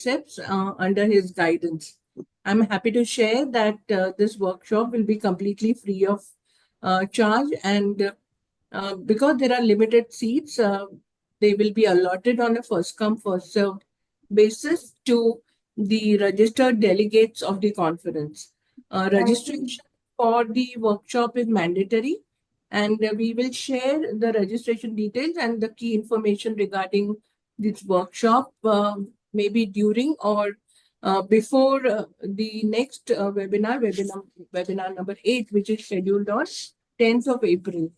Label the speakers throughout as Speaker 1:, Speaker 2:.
Speaker 1: concepts under his guidance. I'm happy to share that this workshop will be completely free of charge, and because there are limited seats, they will be allotted on a first come, first served basis to the registered delegates of the conference. Registration for the workshop is mandatory, and we will share the registration details and the key information regarding this workshop maybe during or before the next webinar number 8, which is scheduled on 10th of April.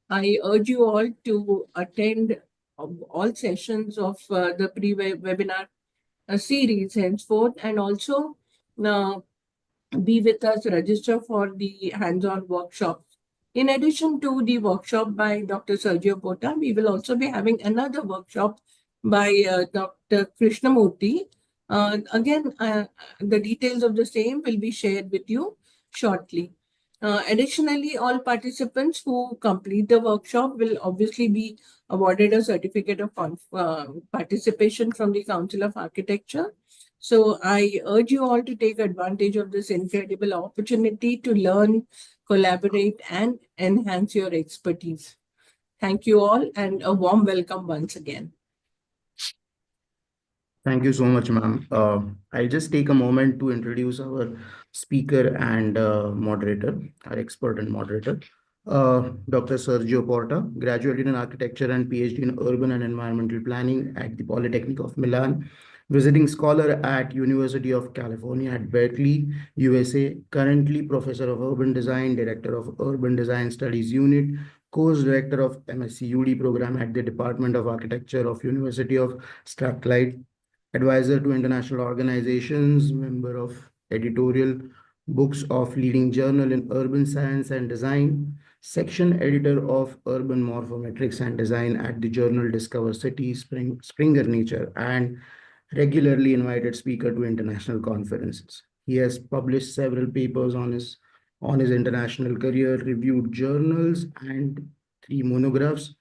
Speaker 1: I urge you all to attend all sessions of the pre-webinar series henceforth, and also uh, be with us, register for the hands-on workshops. In addition to the workshop by Dr. Sergio Porta, we will also be having another workshop by Dr. Krishnamurti. Again, the details of the same will be shared with you shortly. Additionally, all participants who complete the workshop will obviously be awarded a certificate of participation from the Council of Architecture. So I urge you all to take advantage of this incredible opportunity to learn, collaborate, and enhance your expertise. Thank you all, and a warm welcome once again.
Speaker 2: Thank you so much, ma'am. I'll just take a moment to introduce our speaker and moderator, our expert and moderator. Dr. Sergio Porta, graduated in architecture and PhD in urban and environmental planning at the Polytechnic of Milan, visiting scholar at University of California at Berkeley, USA, currently professor of urban design, director of urban design studies unit, course director of MSc UD program at the Department of Architecture of University of Strathclyde, advisor to international organizations, member of editorial books of leading journal in urban science and design, section editor of urban morphometrics and design at the journal Discover City, Springer Nature, and regularly invited speaker to international conferences. He has published several papers on his international career, reviewed journals, and 3 monographs.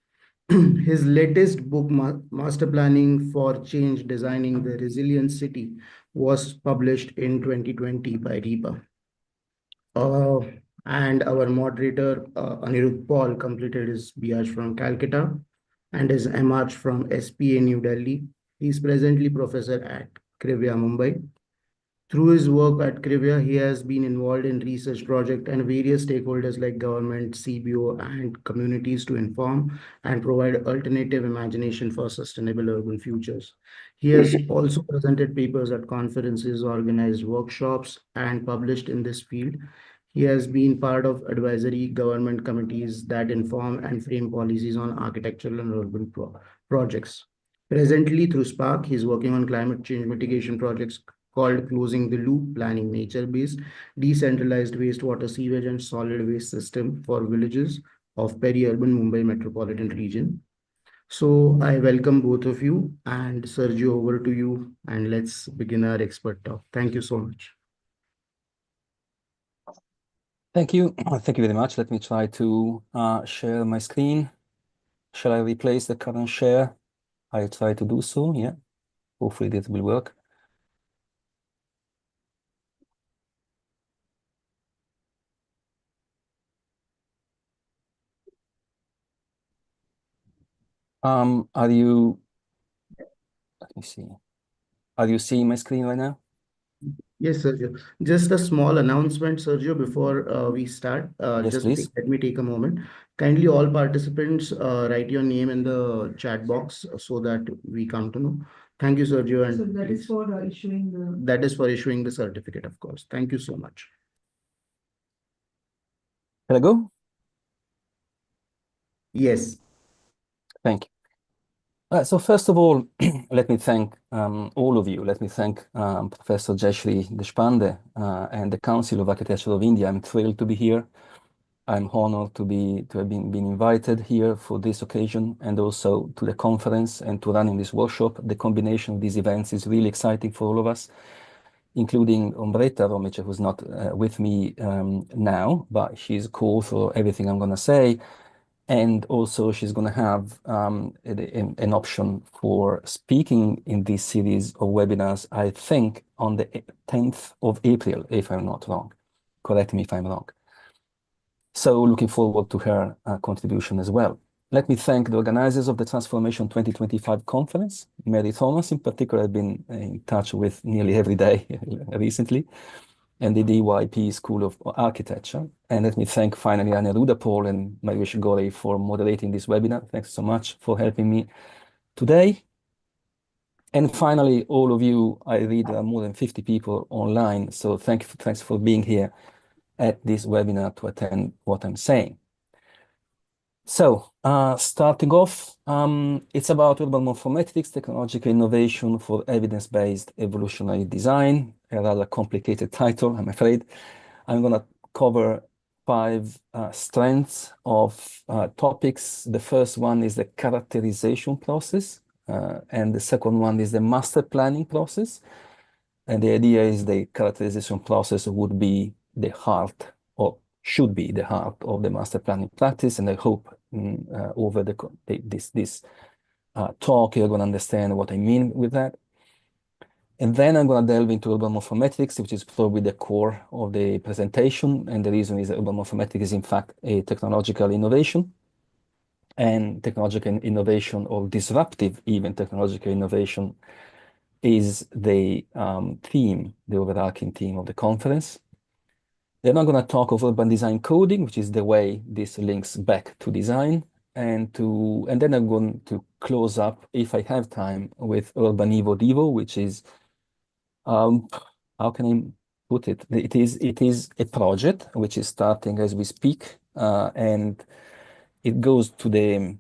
Speaker 2: His latest book, Master Planning for Change, Designing the Resilient City, was published in 2020 by REPA. And our moderator, Anirudh Paul, completed his BH from Calcutta and his MArch from SPA New Delhi. He is presently professor at Krivya, Mumbai. Through his work at Krivya, he has been involved in research projects and various stakeholders like government, CBO, and communities to inform and provide alternative imagination for sustainable urban futures. He has also presented papers at conferences, organized workshops, and published in this field. He has been part of advisory government committees that inform and frame policies on architectural and urban projects. Presently, through Spark, he is working on climate change mitigation projects called Closing the Loop, planning nature-based, decentralized wastewater, sewage, and solid waste system for villages of peri-urban Mumbai metropolitan region. So I welcome both of you, and Sergio, over to you, and let's begin our expert talk. Thank you so much.
Speaker 3: Thank you. Thank you very much. Let me try to share my screen. Shall I replace the current share? I try to do so, yeah. Hopefully this will work. Are you, let me see. Are you seeing my screen right now?
Speaker 2: Yes, Sergio. Just a small announcement, Sergio, before we start.
Speaker 3: Yes,
Speaker 2: just
Speaker 3: please.
Speaker 2: let me take a moment. Kindly, all participants, write your name in the chat box so that we come to know. Thank you, Sergio. And
Speaker 1: so that is for issuing the...
Speaker 2: That is for issuing the certificate, of course. Thank you so much.
Speaker 3: Can I go?
Speaker 2: Yes.
Speaker 3: Thank you. So first of all, let me thank all of you. Let me thank Professor Jayashree Deshpande and the Council of Architecture of India. I'm thrilled to be here. I'm honored to have been invited here for this occasion, and also to the conference and to running this workshop. The combination of these events is really exciting for all of us, including Ombretta Romice, who's not with me now, but she's cool for everything I'm going to say. And also she's going to have an option for speaking in this series of webinars, I think, on the 10th of April, if I'm not wrong. Correct me if I'm wrong. So looking forward to her contribution as well. Let me thank the organizers of the Transformation 2025 conference. Mary Thomas, in particular, I've been in touch with nearly every day recently, and the DYP School of Architecture. And let me thank finally Anya Rudapol and Mariusz Gorey for moderating this webinar. Thanks so much for helping me today. And finally, all of you, I read there are more than 50 people online, so thanks for being here at this webinar to attend what I'm saying. So starting off, it's about urban morphometrics, technological innovation for evidence-based evolutionary design, a rather complicated title, I'm afraid. I'm going to cover 5 strands of topics. The first one is the characterization process, and the second one is the master planning process. And the idea is the characterization process would be the heart, or should be the heart of the master planning practice. And I hope over this talk, you're going to understand what I mean with that. And then I'm going to delve into urban morphometrics, which is probably the core of the presentation. And the reason is that urban morphometrics is, in fact, a technological innovation. And technological innovation, or disruptive even technological innovation, is the theme, the overarching theme of the conference. Then I'm going to talk of urban design coding, which is the way this links back to design. And then I'm going to close up, if I have time, with Urban Evo Devo, which is how can I put it? It is a project which is starting as we speak, and it goes to the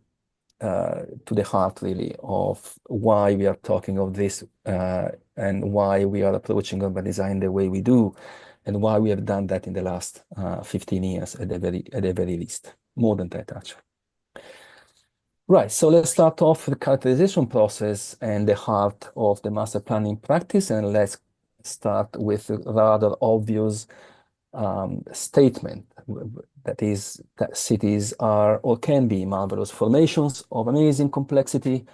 Speaker 3: heart really of why we are talking of this and why we are approaching urban design the way we do, and why we have done that in the last 15 years at the very least, more than that actually. Right, so let's start off with the characterization process and the heart of the master planning practice, and let's start with a rather obvious statement, that is that cities are or can be marvelous formations of amazing complexity,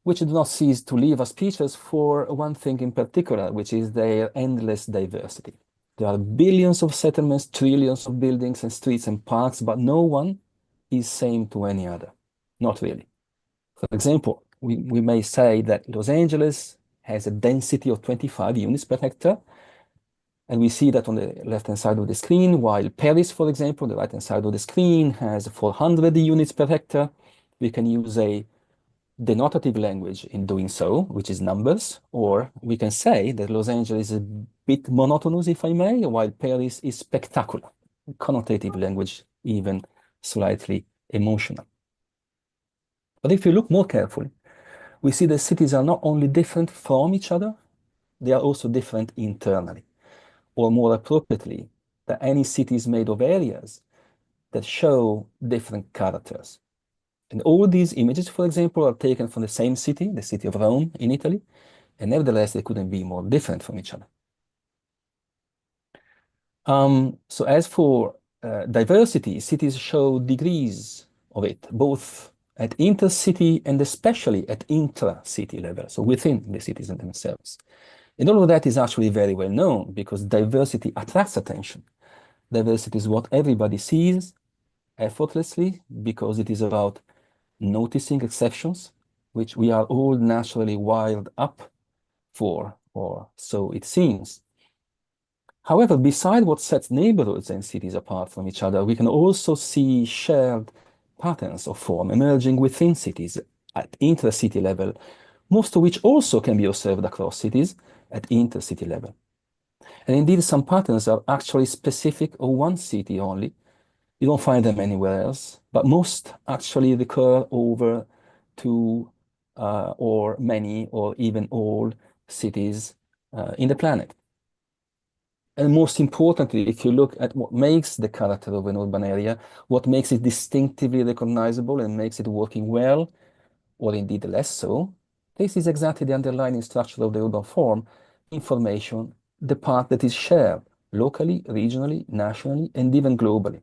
Speaker 3: which do not cease to leave us speechless for one thing in particular, which is their endless diversity. There are billions of settlements, trillions of buildings and streets and parks, but no one is same to any other. Not really. For example, we may say that Los Angeles has a density of 25 units per hectare, and we see that on the left-hand side of the screen, while Paris, for example, the right-hand side of the screen, has 400 units per hectare. We can use a denotative language in doing so, which is numbers, or we can say that Los Angeles is a bit monotonous, if I may, while Paris is spectacular. Connotative language, even slightly emotional. But if you look more carefully, we see that cities are not only different from each other, they are also different internally. Or more appropriately, that any city is made of areas that show different characters. And all these images, for example, are taken from the same city, the city of Rome in Italy, and nevertheless, they couldn't be more different from each other. So as for diversity, cities show degrees of it, both at intercity and especially at intra-city level, so within the cities themselves. And all of that is actually very well known because diversity attracts attention. Diversity is what everybody sees effortlessly because it is about noticing exceptions, which we are all naturally wired up for, or so it seems. However, beside what sets neighborhoods and cities apart from each other, we can also see shared patterns of form emerging within cities at intra-city level, most of which also can be observed across cities at intercity level. And indeed, some patterns are actually specific of one city only. You don't find them anywhere else, but most actually recur over two or many or even all cities in the planet. And most importantly, if you look at what makes the character of an urban area, what makes it distinctively recognizable and makes it working well, or indeed less so, this is exactly the underlying structure of the urban form, information, the part that is shared locally, regionally, nationally, and even globally.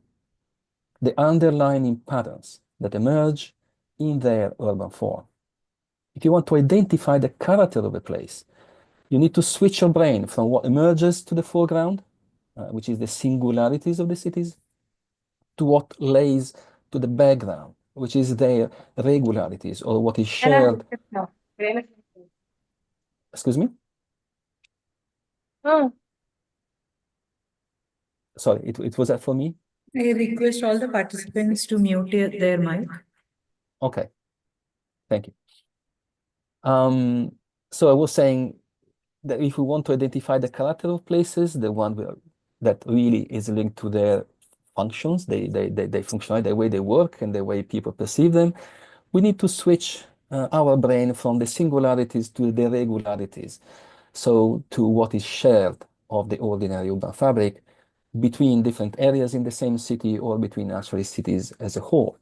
Speaker 3: the underlying patterns that emerge in their urban form. If you want to identify the character of a place, you need to switch your brain from what emerges to the foreground, which is the singularities of the cities, to what lays to the background, which is their regularities or what is shared. Excuse me?
Speaker 4: Oh,
Speaker 3: Sorry, it was that for me?
Speaker 4: I request all the participants to mute their mic.
Speaker 3: Okay, thank you. So I was saying that if we want to identify the character of places, the one that really is linked to their functions, they function, the way they work and the way people perceive them, we need to switch our brain from the singularities to the regularities. So to what is shared of the ordinary urban fabric between different areas in the same city or between actually cities as a whole.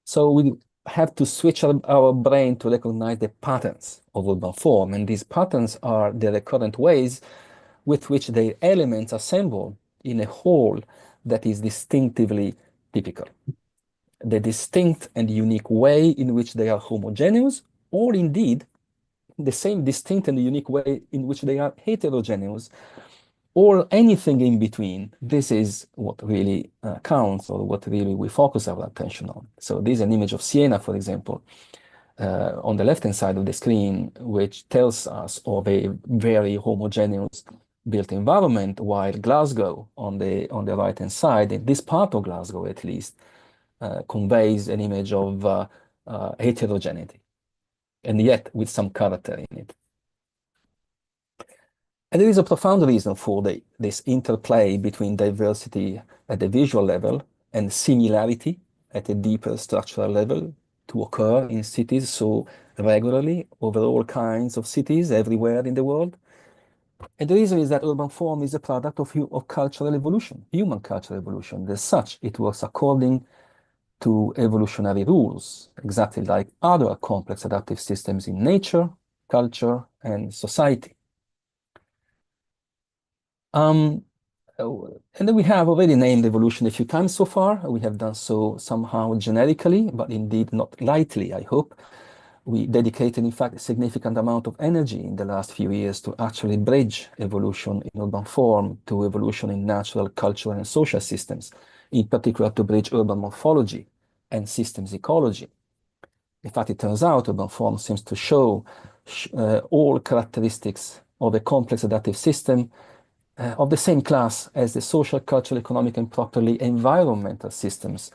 Speaker 3: So we have to switch our brain to recognize the patterns of urban form, and these patterns are the recurrent ways with which the elements assemble in a whole that is distinctively typical. The distinct and unique way in which they are homogeneous, or indeed the same distinct and unique way in which they are heterogeneous, or anything in between. This is what really counts, or what really we focus our attention on. So this is an image of Siena, for example, on the left-hand side of the screen, which tells us of a very homogeneous built environment, while Glasgow on the right-hand side, in this part of Glasgow at least, conveys an image of heterogeneity, and yet with some character in it. And there is a profound reason for this interplay between diversity at the visual level and similarity at a deeper structural level to occur in cities so regularly over all kinds of cities everywhere in the world. And the reason is that urban form is a product of cultural evolution, human cultural evolution. As such, it works according to evolutionary rules, exactly like other complex adaptive systems in nature, culture, and society. And then we have already named evolution a few times so far. We have done so somehow generically, but indeed not lightly, I hope. We dedicated, in fact, a significant amount of energy in the last few years to actually bridge evolution in urban form to evolution in natural, cultural, and social systems, in particular to bridge urban morphology and systems ecology. In fact, it turns out urban form seems to show all characteristics of a complex adaptive system of the same class as the social, cultural, economic, and properly environmental systems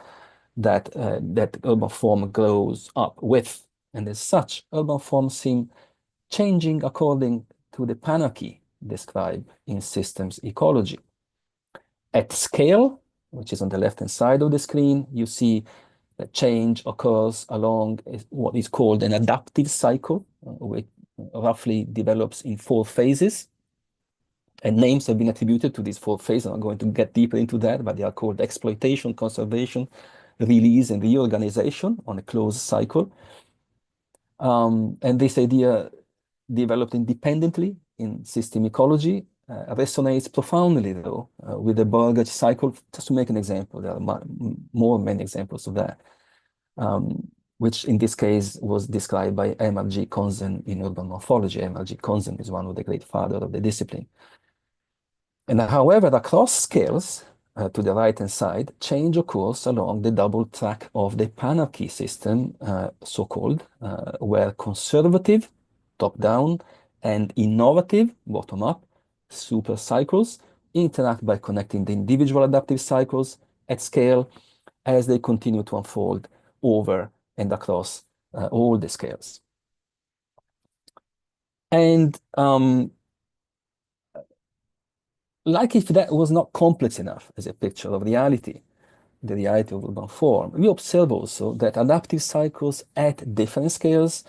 Speaker 3: that urban form grows up with. And as such, urban forms seem changing according to the panarchy described in systems ecology. At scale, which is on the left-hand side of the screen, you see that change occurs along what is called an adaptive cycle, which roughly develops in 4 phases. And names have been attributed to these 4 phases. I'm not going to get deeper into that, but they are called exploitation, conservation, release, and reorganization on a closed cycle. And this idea, developed independently in system ecology, resonates profoundly, though, with the Burgage cycle. Just to make an example, there are many examples of that, which in this case was described by M.R.G. Konzen in urban morphology. M.R.G. Konzen is one of the great fathers of the discipline. And however, across scales, to the right-hand side, change occurs along the double track of the panarchy system, so-called, where conservative, top-down, and innovative, bottom-up, super cycles interact by connecting the individual adaptive cycles at scale as they continue to unfold over and across all the scales. And like if that was not complex enough as a picture of reality, the reality of urban form, we observe also that adaptive cycles at different scales,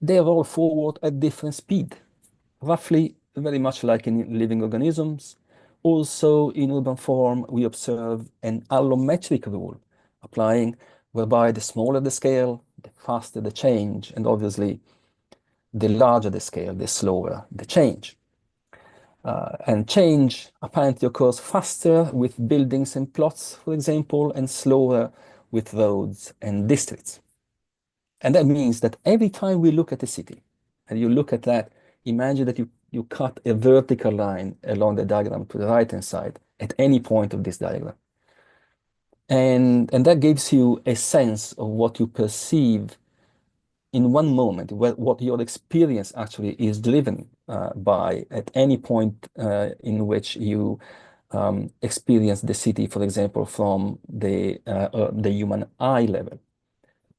Speaker 3: they roll forward at different speed, roughly very much like in living organisms. Also in urban form, we observe an allometric rule applying, whereby the smaller the scale, the faster the change, and obviously the larger the scale, the slower the change. And change apparently occurs faster with buildings and plots, for example, and slower with roads and districts. And that means that every time we look at a city, and you look at that, imagine that you cut a vertical line along the diagram to the right-hand side at any point of this diagram. And that gives you a sense of what you perceive in one moment, what your experience actually is driven by at any point in which you experience the city, for example, from the human eye level.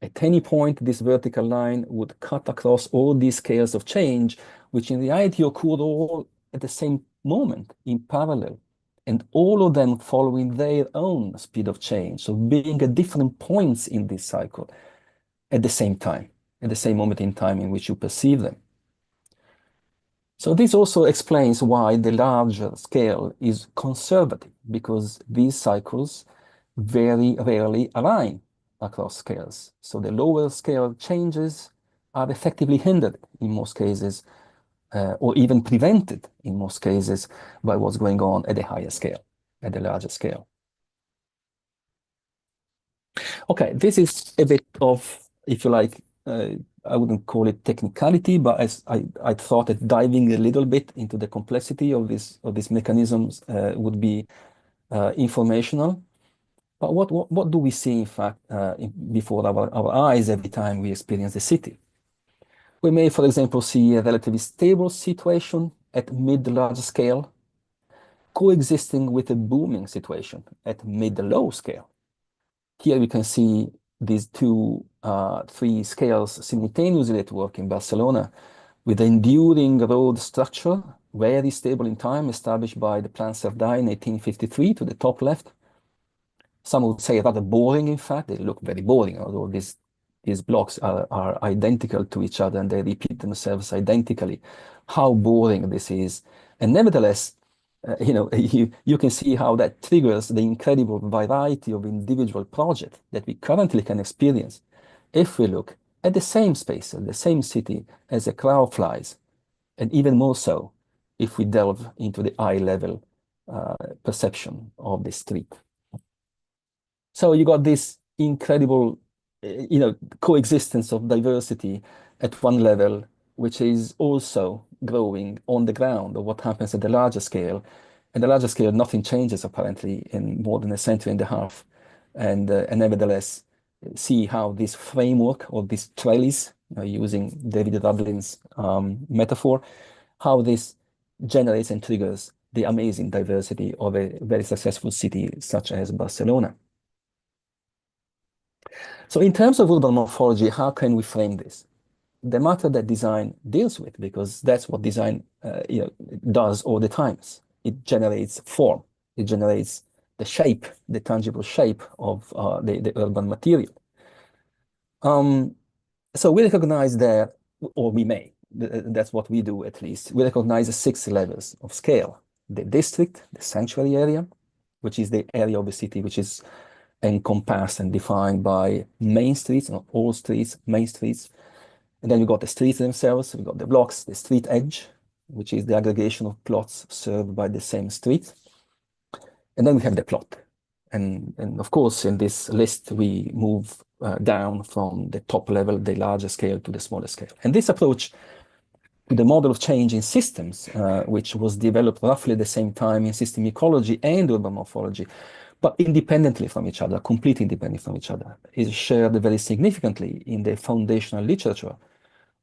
Speaker 3: At any point, this vertical line would cut across all these scales of change, which in reality occur all at the same moment, in parallel, and all of them following their own speed of change. So being at different points in this cycle at the same time, at the same moment in time in which you perceive them. So this also explains why the larger scale is conservative, because these cycles very rarely align across scales. So the lower scale changes are effectively hindered in most cases, or even prevented in most cases by what's going on at the higher scale, at the larger scale. Okay, this is a bit of, if you like, I wouldn't call it technicality, but as I thought that diving a little bit into the complexity of these mechanisms would be informational. But what do we see, in fact, before our eyes every time we experience the city? We may, for example, see a relatively stable situation at mid-large scale coexisting with a booming situation at mid-low scale. Here we can see these three scales simultaneously at work in Barcelona, with an enduring road structure, very stable in time, established by the Plan Cerdà in 1853 to the top left. Some would say rather boring, in fact. They look very boring, although these blocks are identical to each other and they repeat themselves identically. How boring this is. And nevertheless, you can see how that triggers the incredible variety of individual projects that we currently can experience if we look at the same space, at the same city as a crowd flies, and even more so if we delve into the eye level perception of the street. So you got this incredible, coexistence of diversity at one level, which is also growing on the ground of what happens at the larger scale. At the larger scale, nothing changes apparently in more than a century and a half. And nevertheless, see how this framework or this trellis, using David Rudlin's metaphor, how this generates and triggers the amazing diversity of a very successful city such as Barcelona. So in terms of urban morphology, how can we frame this? The matter that design deals with, because that's what design does all the times. It generates form. It generates the shape, the tangible shape of the urban material. So we recognize that, or we may, that's what we do at least. We recognize the 6 levels of scale. The district, the sanctuary area, which is the area of the city which is encompassed and defined by main streets, not all streets, main streets. And then we got the streets themselves, we got the blocks, the street edge, which is the aggregation of plots served by the same street. And then we have the plot. And of course, in this list, we move down from the top level, the larger scale, to the smaller scale. And this approach to the model of change in systems, which was developed roughly at the same time in system ecology and urban morphology, but independently from each other, completely independent from each other, is shared very significantly in the foundational literature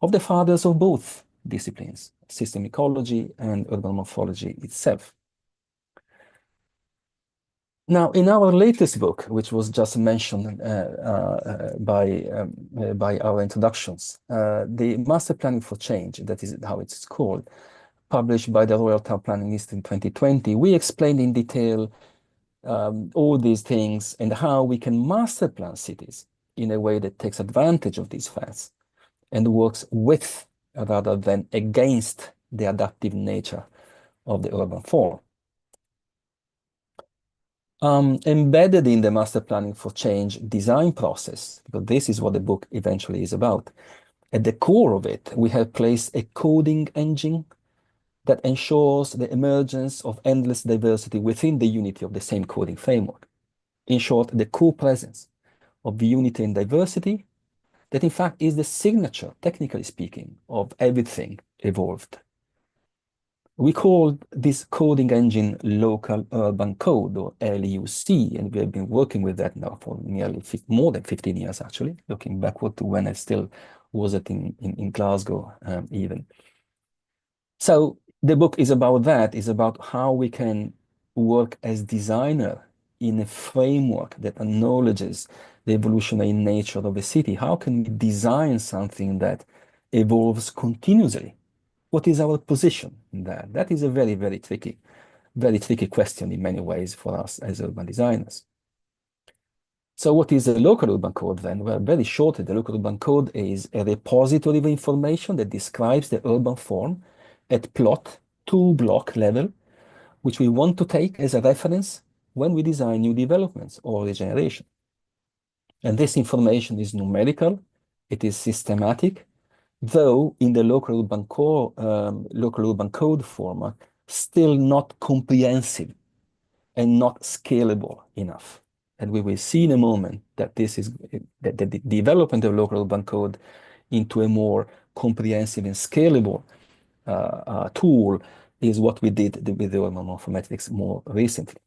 Speaker 3: of the fathers of both disciplines, system ecology and urban morphology itself. Now, in our latest book, which was just mentioned by our introductions, the Master Planning for Change, that is how it's called, published by the Royal Town Planning Institute in 2020, we explained in detail all these things and how we can master plan cities in a way that takes advantage of these facts and works with rather than against the adaptive nature of the urban form. Embedded in the Master Planning for Change design process, because this is what the book eventually is about, at the core of it, we have placed a coding engine that ensures the emergence of endless diversity within the unity of the same coding framework. In short, the co-presence of unity and diversity that in fact is the signature, technically speaking, of everything evolved. We call this coding engine local urban code, or LUC, and we have been working with that now for nearly more than 15 years, actually, looking backward to when I still was in Glasgow even. So the book is about that, is about how we can work as designer in a framework that acknowledges the evolutionary nature of a city. How can we design something that evolves continuously? What is our position in that? That is a very, very tricky question in many ways for us as urban designers. So what is a local urban code then? Well, very shortly, the local urban code is a repository of information that describes the urban form at plot to block level, which we want to take as a reference when we design new developments or regeneration. And this information is numerical, it is systematic, though in the local urban code format, still not comprehensive and not scalable enough. And we will see in a moment that this is that the development of local urban code into a more comprehensive and scalable tool is what we did with the MorphoMetrics more recently.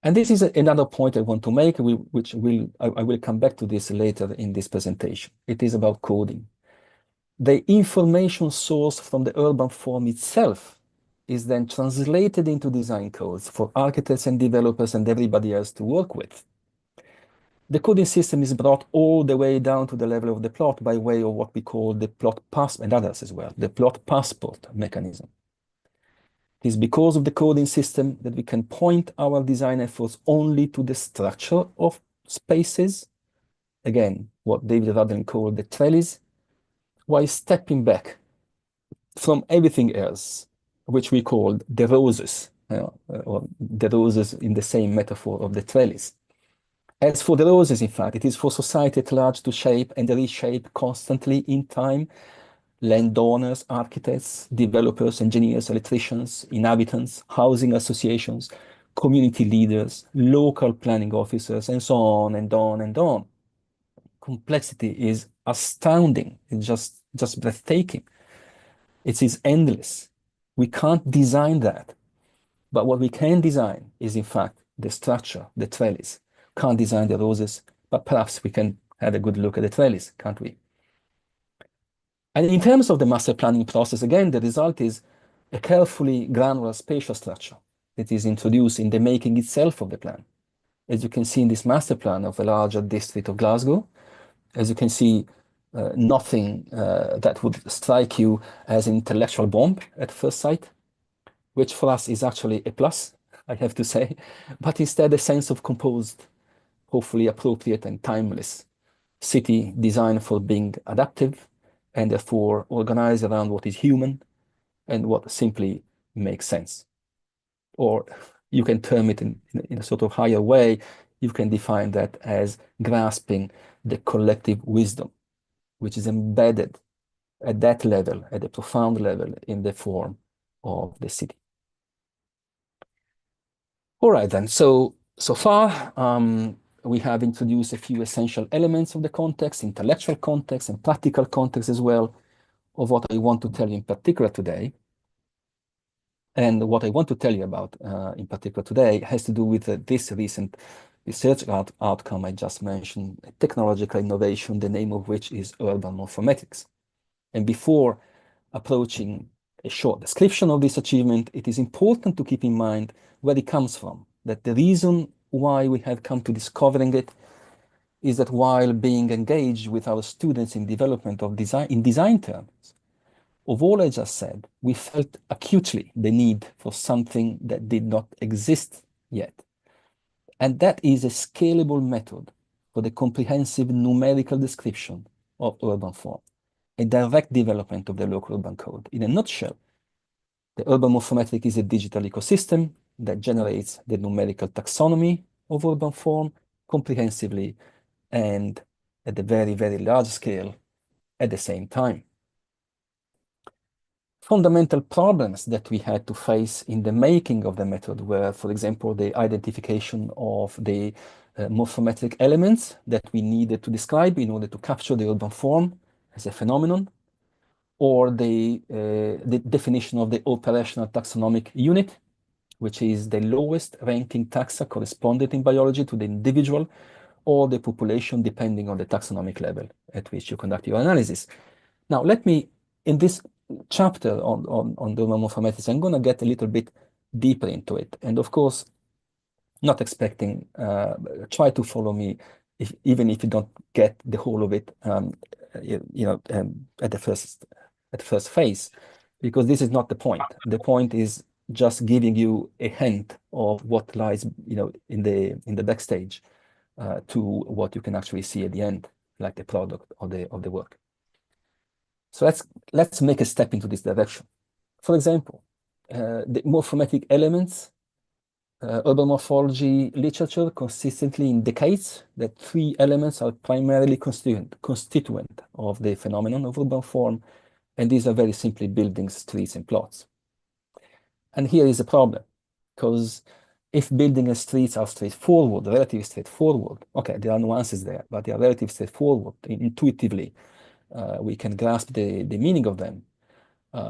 Speaker 3: And this is another point I want to make, which I will come back to this later in this presentation. It is about coding. The information source from the urban form itself is then translated into design codes for architects and developers and everybody else to work with. The coding system is brought all the way down to the level of the plot by way of what we call the plot pass, and others as well, the plot passport mechanism. It is because of the coding system that we can point our design efforts only to the structure of spaces, again, what David Radden called the trellis, while stepping back from everything else, which we call the roses, or the roses in the same metaphor of the trellis. As for the roses, in fact, it is for society at large to shape and reshape constantly in time. Landowners, architects, developers, engineers, electricians, inhabitants, housing associations, community leaders, local planning officers, and so on and on and on. Complexity is astounding. It's just breathtaking. It is endless. We can't design that. But what we can design is, in fact, the structure, the trellis. Can't design the roses, but perhaps we can have a good look at the trellis, can't we? And in terms of the master planning process, again, the result is a carefully granular spatial structure that is introduced in the making itself of the plan. As you can see in this master plan of the larger district of Glasgow, as you can see, nothing that would strike you as an intellectual bomb at first sight, which for us is actually a plus, I have to say, but instead a sense of composed, hopefully appropriate and timeless city designed for being adaptive and therefore organized around what is human and what simply makes sense. Or you can term it in a sort of higher way, you can define that as grasping the collective wisdom, which is embedded at that level, at a profound level, in the form of the city. All right, then. So far, we have introduced a few essential elements of the context, intellectual context and practical context as well, of what I want to tell you in particular today. And what I want to tell you about in particular today has to do with this recent research outcome I just mentioned, a technological innovation, the name of which is urban morphometrics. And before approaching a short description of this achievement, it is important to keep in mind where it comes from, that the reason why we have come to discovering it is that while being engaged with our students in development of design, in design terms, of all I just said, we felt acutely the need for something that did not exist yet. And that is a scalable method for the comprehensive numerical description of urban form, a direct development of the local urban code. In a nutshell, the urban morphometric is a digital ecosystem that generates the numerical taxonomy of urban form comprehensively and at a very, very large scale at the same time. fundamental problems that we had to face in the making of the method were, for example, the identification of the morphometric elements that we needed to describe in order to capture the urban form as a phenomenon, or the definition of the operational taxonomic unit, which is the lowest ranking taxa correspondent in biology to the individual or the population, depending on the taxonomic level at which you conduct your analysis. Now, let me, in this chapter on the morphometrics, I'm going to get a little bit deeper into it. And of course, not expecting, try to follow me, even if you don't get the whole of it, at the first phase, because this is not the point. The point is just giving you a hint of what lies, in the backstage to what you can actually see at the end, like the product of the work. So let's make a step into this direction. For example, the morphometric elements, urban morphology literature consistently indicates that 3 elements are primarily constituent of the phenomenon of urban form, and these are very simply buildings, streets, and plots. And here is a problem, because if buildings and streets are straightforward, relatively straightforward, okay, there are nuances there, but they are relatively straightforward. Intuitively, we can grasp the meaning of them.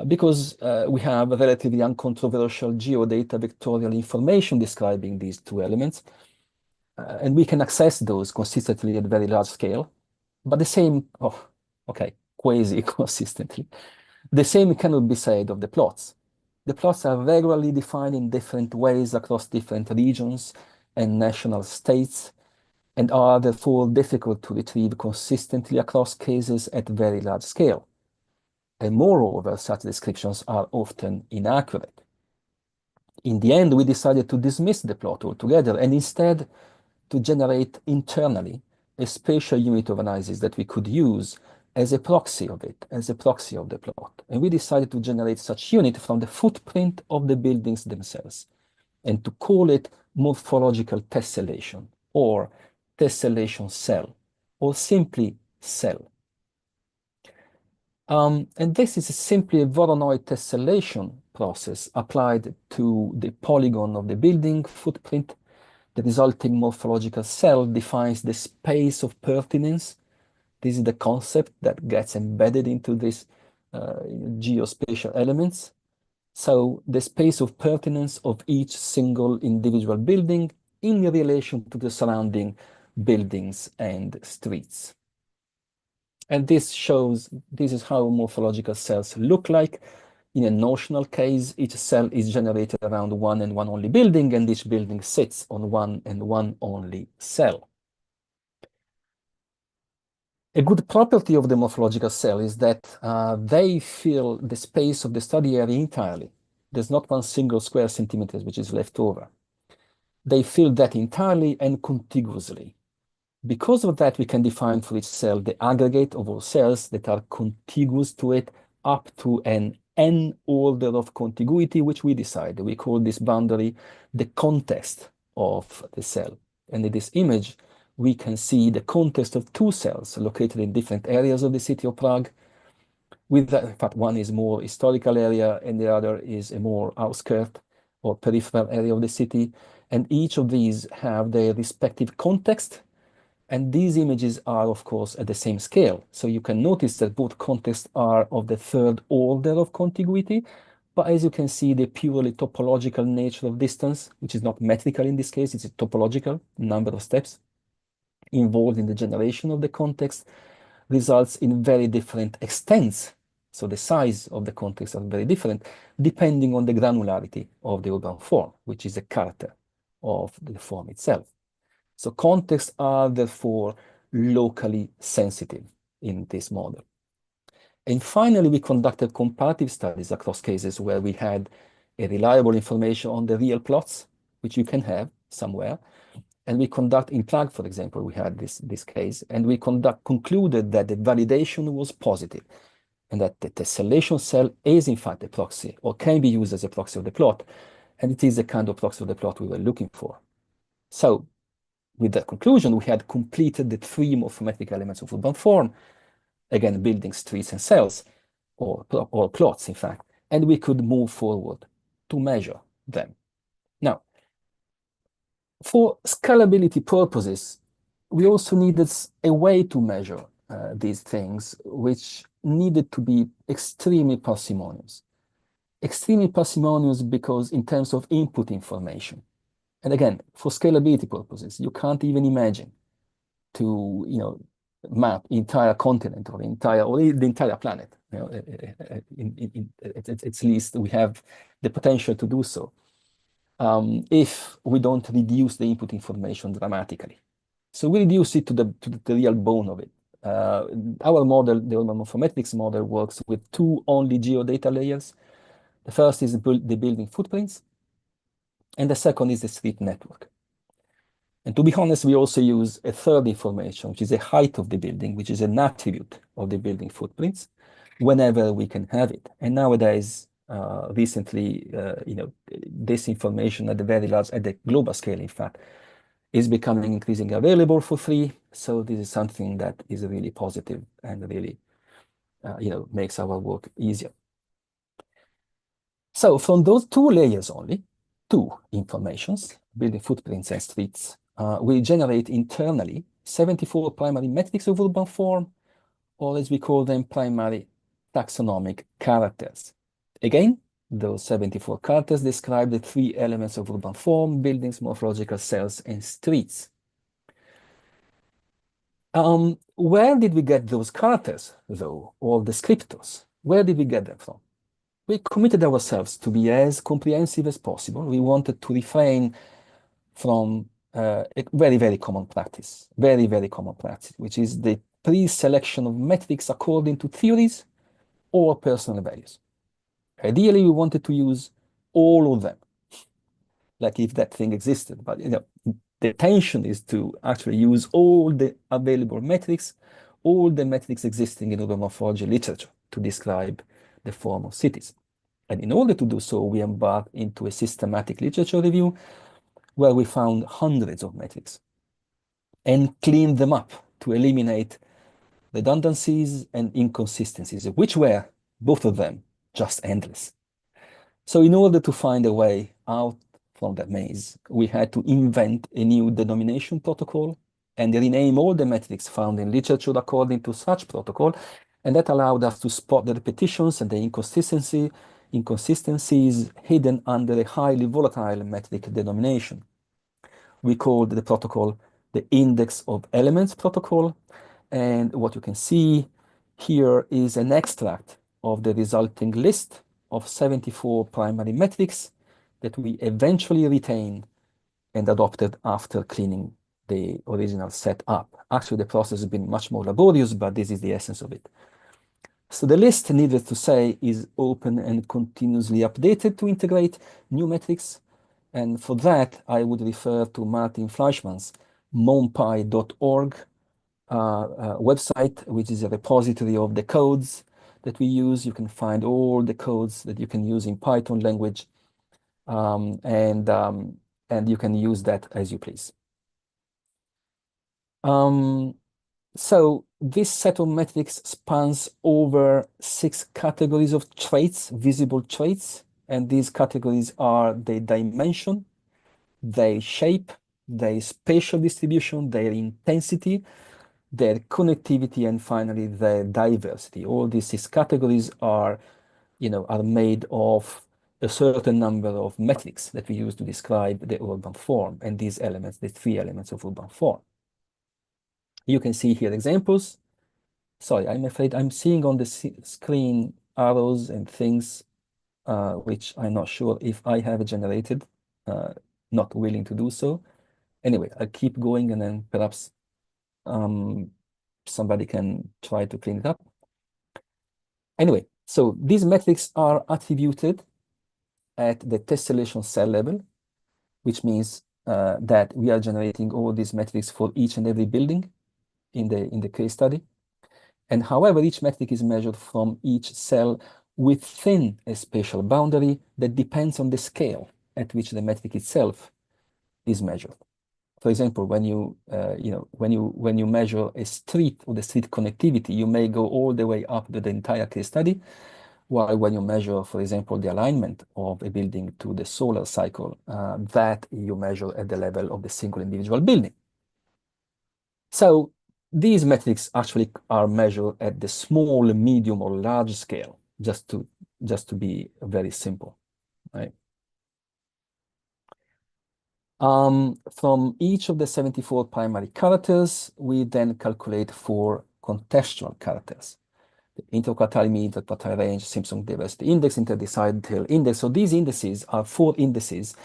Speaker 3: Because we have a relatively uncontroversial geodata vectorial information describing these 2 elements, and we can access those consistently at very large scale, but the same, quasi-consistently. The same cannot be said of the plots. The plots are regularly defined in different ways across different regions and national states, and are therefore difficult to retrieve consistently across cases at very large scale. And moreover, such descriptions are often inaccurate. In the end, we decided to dismiss the plot altogether and instead to generate internally a spatial unit of analysis that we could use as a proxy of it, as a proxy of the plot. And we decided to generate such unit from the footprint of the buildings themselves, and to call it morphological tessellation, or tessellation cell, or simply cell. And this is simply a Voronoi tessellation process applied to the polygon of the building footprint. The resulting morphological cell defines the space of pertinence. This is the concept that gets embedded into these geospatial elements. So the space of pertinence of each single individual building in relation to the surrounding buildings and streets. And this is how morphological cells look like. In a notional case, each cell is generated around one and one only building, and each building sits on one and one only cell. A good property of the morphological cell is that they fill the space of the study area entirely. There's not one single square centimeter which is left over. They fill that entirely and contiguously. Because of that, we can define for each cell the aggregate of all cells that are contiguous to it up to an n order of contiguity, which we decide. We call this boundary the context of the cell. And in this image, we can see the context of 2 cells located in different areas of the city of Prague. In fact, one is more historical area and the other is a more outskirt or peripheral area of the city. And each of these have their respective context. And these images are, of course, at the same scale. So you can notice that both contexts are of the 3rd order of contiguity. But as you can see, the purely topological nature of distance, which is not metrical in this case, it's a topological number of steps involved in the generation of the context, results in very different extents. So the size of the context are very different, depending on the granularity of the urban form, which is a character of the form itself. So contexts are therefore locally sensitive in this model. And finally, we conducted comparative studies across cases where we had a reliable information on the real plots, which you can have somewhere. And we conduct in Prague, for example, we had this case, and we concluded that the validation was positive, and that the tessellation cell is in fact a proxy, or can be used as a proxy of the plot, and it is the kind of proxy of the plot we were looking for. So with that conclusion, we had completed the 3 morphometric elements of urban form, again, buildings, streets, and cells, or plots, in fact. and we could move forward to measure them. Now, for scalability purposes, we also needed a way to measure these things, which needed to be extremely parsimonious. Extremely parsimonious because in terms of input information. And again, for scalability purposes, you can't even imagine to, map entire continent or the entire planet. At least we have the potential to do so. If we don't reduce the input information dramatically. So we reduce it to the real bone of it. Our model, the MorphoMetrics model, works with two only geodata layers. The first is the building footprints, and the second is the street network. And to be honest, we also use a third information, which is the height of the building, which is an attribute of the building footprints, whenever we can have it. And nowadays, recently, this information at the global scale, in fact, is becoming increasingly available for free. So this is something that is really positive and really, makes our work easier. So from those two layers only, two informations, building footprints and streets, we generate internally 74 primary metrics of urban form, or as we call them, primary taxonomic characters. Again, those 74 characters describe the three elements of urban form: buildings, morphological cells, and streets. Where did we get those characters, though, or descriptors? Where did we get them from? We committed ourselves to be as comprehensive as possible. We wanted to refrain from a very, very common practice, which is the pre-selection of metrics according to theories or personal values. Ideally, we wanted to use all of them, like if that thing existed. But the intention is to actually use all the available metrics, all the metrics existing in urban morphology literature to describe the form of cities. And in order to do so, we embarked into a systematic literature review where we found hundreds of metrics and cleaned them up to eliminate redundancies and inconsistencies, which were, both of them, just endless. So in order to find a way out from that maze, we had to invent a new denomination protocol and rename all the metrics found in literature according to such protocol. And that allowed us to spot the repetitions and the inconsistencies hidden under a highly volatile metric denomination. We called the protocol the Index of Elements protocol. And what you can see here is an extract of the resulting list of 74 primary metrics that we eventually retained and adopted after cleaning the original set up. Actually, the process has been much more laborious, but this is the essence of it. So the list, needless to say, is open and continuously updated to integrate new metrics. And for that, I would refer to Martin Fleischmann's monpy.org website, which is a repository of the codes that we use. You can find all the codes that you can use in Python language, and you can use that as you please. So this set of metrics spans over 6 categories of traits, visible traits, and these categories are their dimension, their shape, their spatial distribution, their intensity, their connectivity, and finally their diversity. All these 6 categories are made of a certain number of metrics that we use to describe the urban form, and these elements, the 3 elements of urban form. You can see here examples. Sorry, I'm afraid I'm seeing on the screen arrows and things which I'm not sure if I have generated, not willing to do so. Anyway, I'll keep going and then perhaps somebody can try to clean it up. Anyway, so these metrics are attributed at the tessellation cell level, which means that we are generating all these metrics for each and every building in the case study. And however, each metric is measured from each cell within a spatial boundary that depends on the scale at which the metric itself is measured. For example, when you measure a street or the street connectivity, you may go all the way up to the entire case study. While when you measure, for example, the alignment of a building to the solar cycle, that you measure at the level of the single individual building. So these metrics actually are measured at the small, medium, or large scale, just to be very simple, right? From each of the 74 primary characters, we then calculate 4 contextual characters: the interquartile mean, interquartile range, Simpson diversity index, interdecimal index. So these indices are 4 indices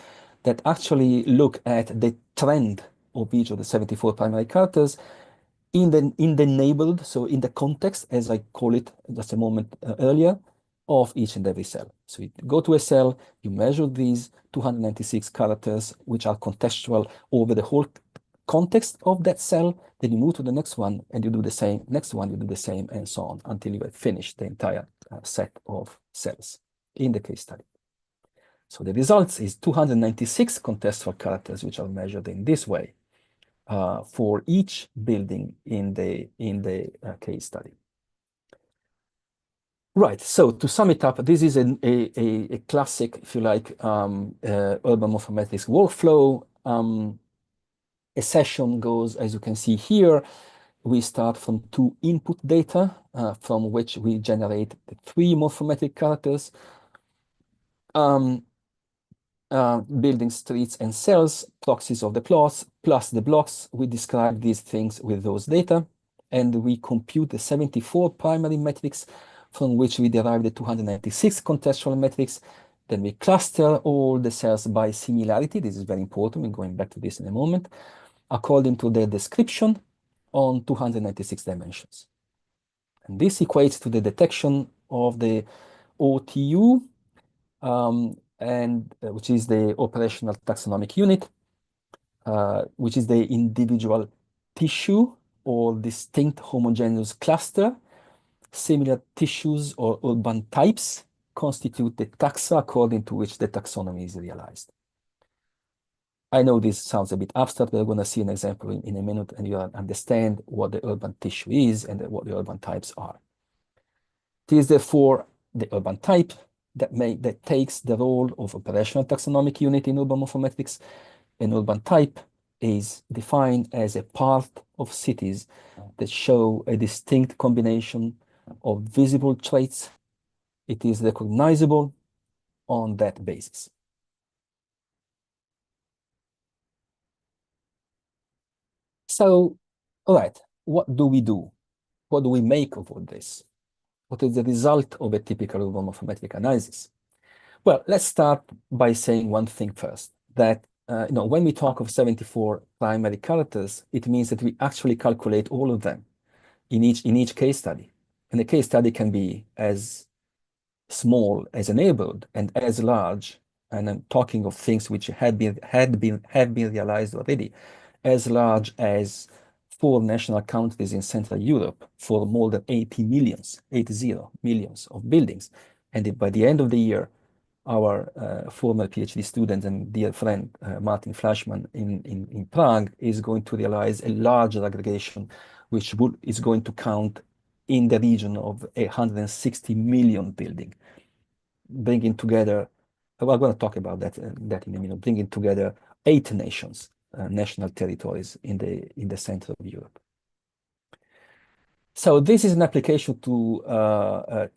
Speaker 3: that actually look at the trend of each of the 74 primary characters in the neighborhood, so in the context, as I call it just a moment earlier, of each and every cell. So you go to a cell, you measure these 296 characters, which are contextual over the whole context of that cell, then you move to the next one and you do the same, next one you do the same, and so on, until you have finished the entire set of cells in the case study. So the results is 296 contextual characters, which are measured in this way for each building in the case study. Right, so to sum it up, this is a classic, if you like, urban morphometrics workflow. A session goes, as you can see here, we start from 2 input data, from which we generate the 3 morphometric characters, buildings, streets, and cells, proxies of the plots, plus the blocks. We describe these things with those data, and we compute the 74 primary metrics from which we derive the 296 contextual metrics. Then we cluster all the cells by similarity. This is very important. We're going back to this in a moment, according to their description on 296 dimensions. And this equates to the detection of the OTU, which is the operational taxonomic unit, which is the individual tissue or distinct homogeneous cluster. Similar tissues or urban types constitute the taxa according to which the taxonomy is realized. I know this sounds a bit abstract, but we're going to see an example in a minute, and you'll understand what the urban tissue is and what the urban types are. It is therefore the urban type that takes the role of operational taxonomic unit in urban morphometrics. An urban type is defined as a part of cities that show a distinct combination of visible traits. It is recognizable on that basis. So, all right, what do we do? What do we make of all this? What is the result of a typical urban morphometric analysis? Well, let's start by saying one thing first, that when we talk of 74 primary characters, it means that we actually calculate all of them in each case study. And the case study can be as small as a neighborhood and as large, and I'm talking of things which have been realized already, as large as 4 national countries in Central Europe for more than 80 millions of buildings. And by the end of the year, our former PhD student and dear friend, Martin Flashman in Prague, is going to realize a larger aggregation, which is going to count in the region of 160 million building, bringing together, we're going to talk about that in a minute, bringing together 8 nations, national territories in the center of Europe. So this is an application to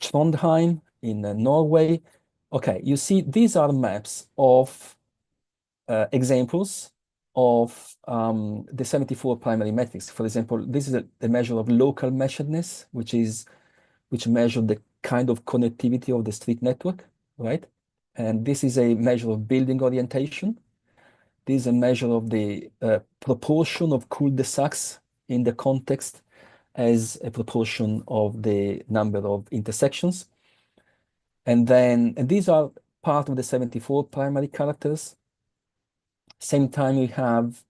Speaker 3: Trondheim in Norway. Okay, you see, these are maps of examples of the 74 primary metrics. For example, this is a measure of local measuredness, which measures the kind of connectivity of the street network, right? And this is a measure of building orientation. This is a measure of the proportion of cul-de-sacs in the context as a proportion of the number of intersections. And these are part of the 74 primary characters. Same time, we have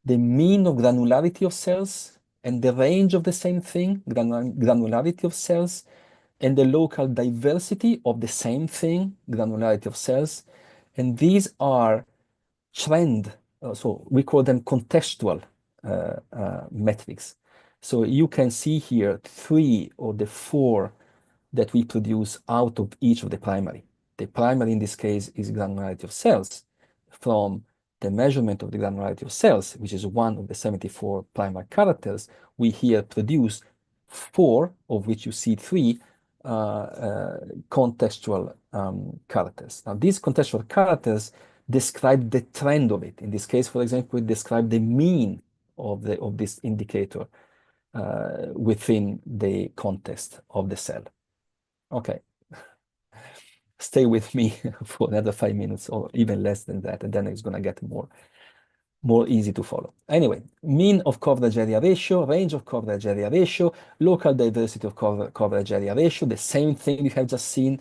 Speaker 3: the mean of granularity of cells and the range of the same thing, granularity of cells, and the local diversity of the same thing, granularity of cells. And these are trend, so we call them contextual metrics. So you can see here 3 of the 4 that we produce out of each of the primary. The primary in this case is granularity of cells. From the measurement of the granularity of cells, which is one of the 74 primary characters, we here produce 4, of which you see 3 contextual characters. Now, these contextual characters describe the trend of it. In this case, for example, it describes the mean of this indicator within the context of the cell. Okay. Stay with me for another 5 minutes or even less than that, and then it's going to get more easy to follow. Anyway, mean of coverage area ratio, range of coverage area ratio, local diversity of coverage area ratio, the same thing you have just seen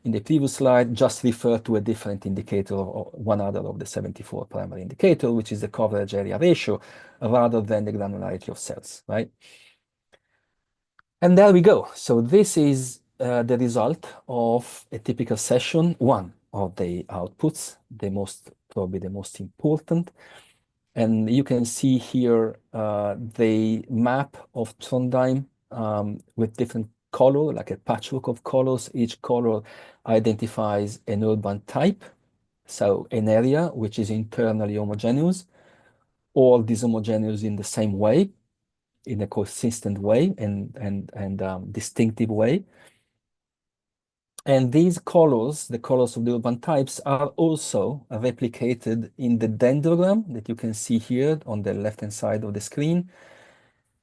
Speaker 3: in the previous slide, just refer to a different indicator or one other of the 74 primary indicator, which is the coverage area ratio, rather than the granularity of cells, right? And there we go. So this is the result of a typical session, one of the outputs, probably the most important. And you can see here the map of Trondheim with different color, like a patchwork of colors. Each color identifies an urban type, so an area which is internally homogeneous, all dishomogeneous in the same way, in a consistent way and distinctive way. And these colors, the colors of the urban types, are also replicated in the dendrogram that you can see here on the left-hand side of the screen.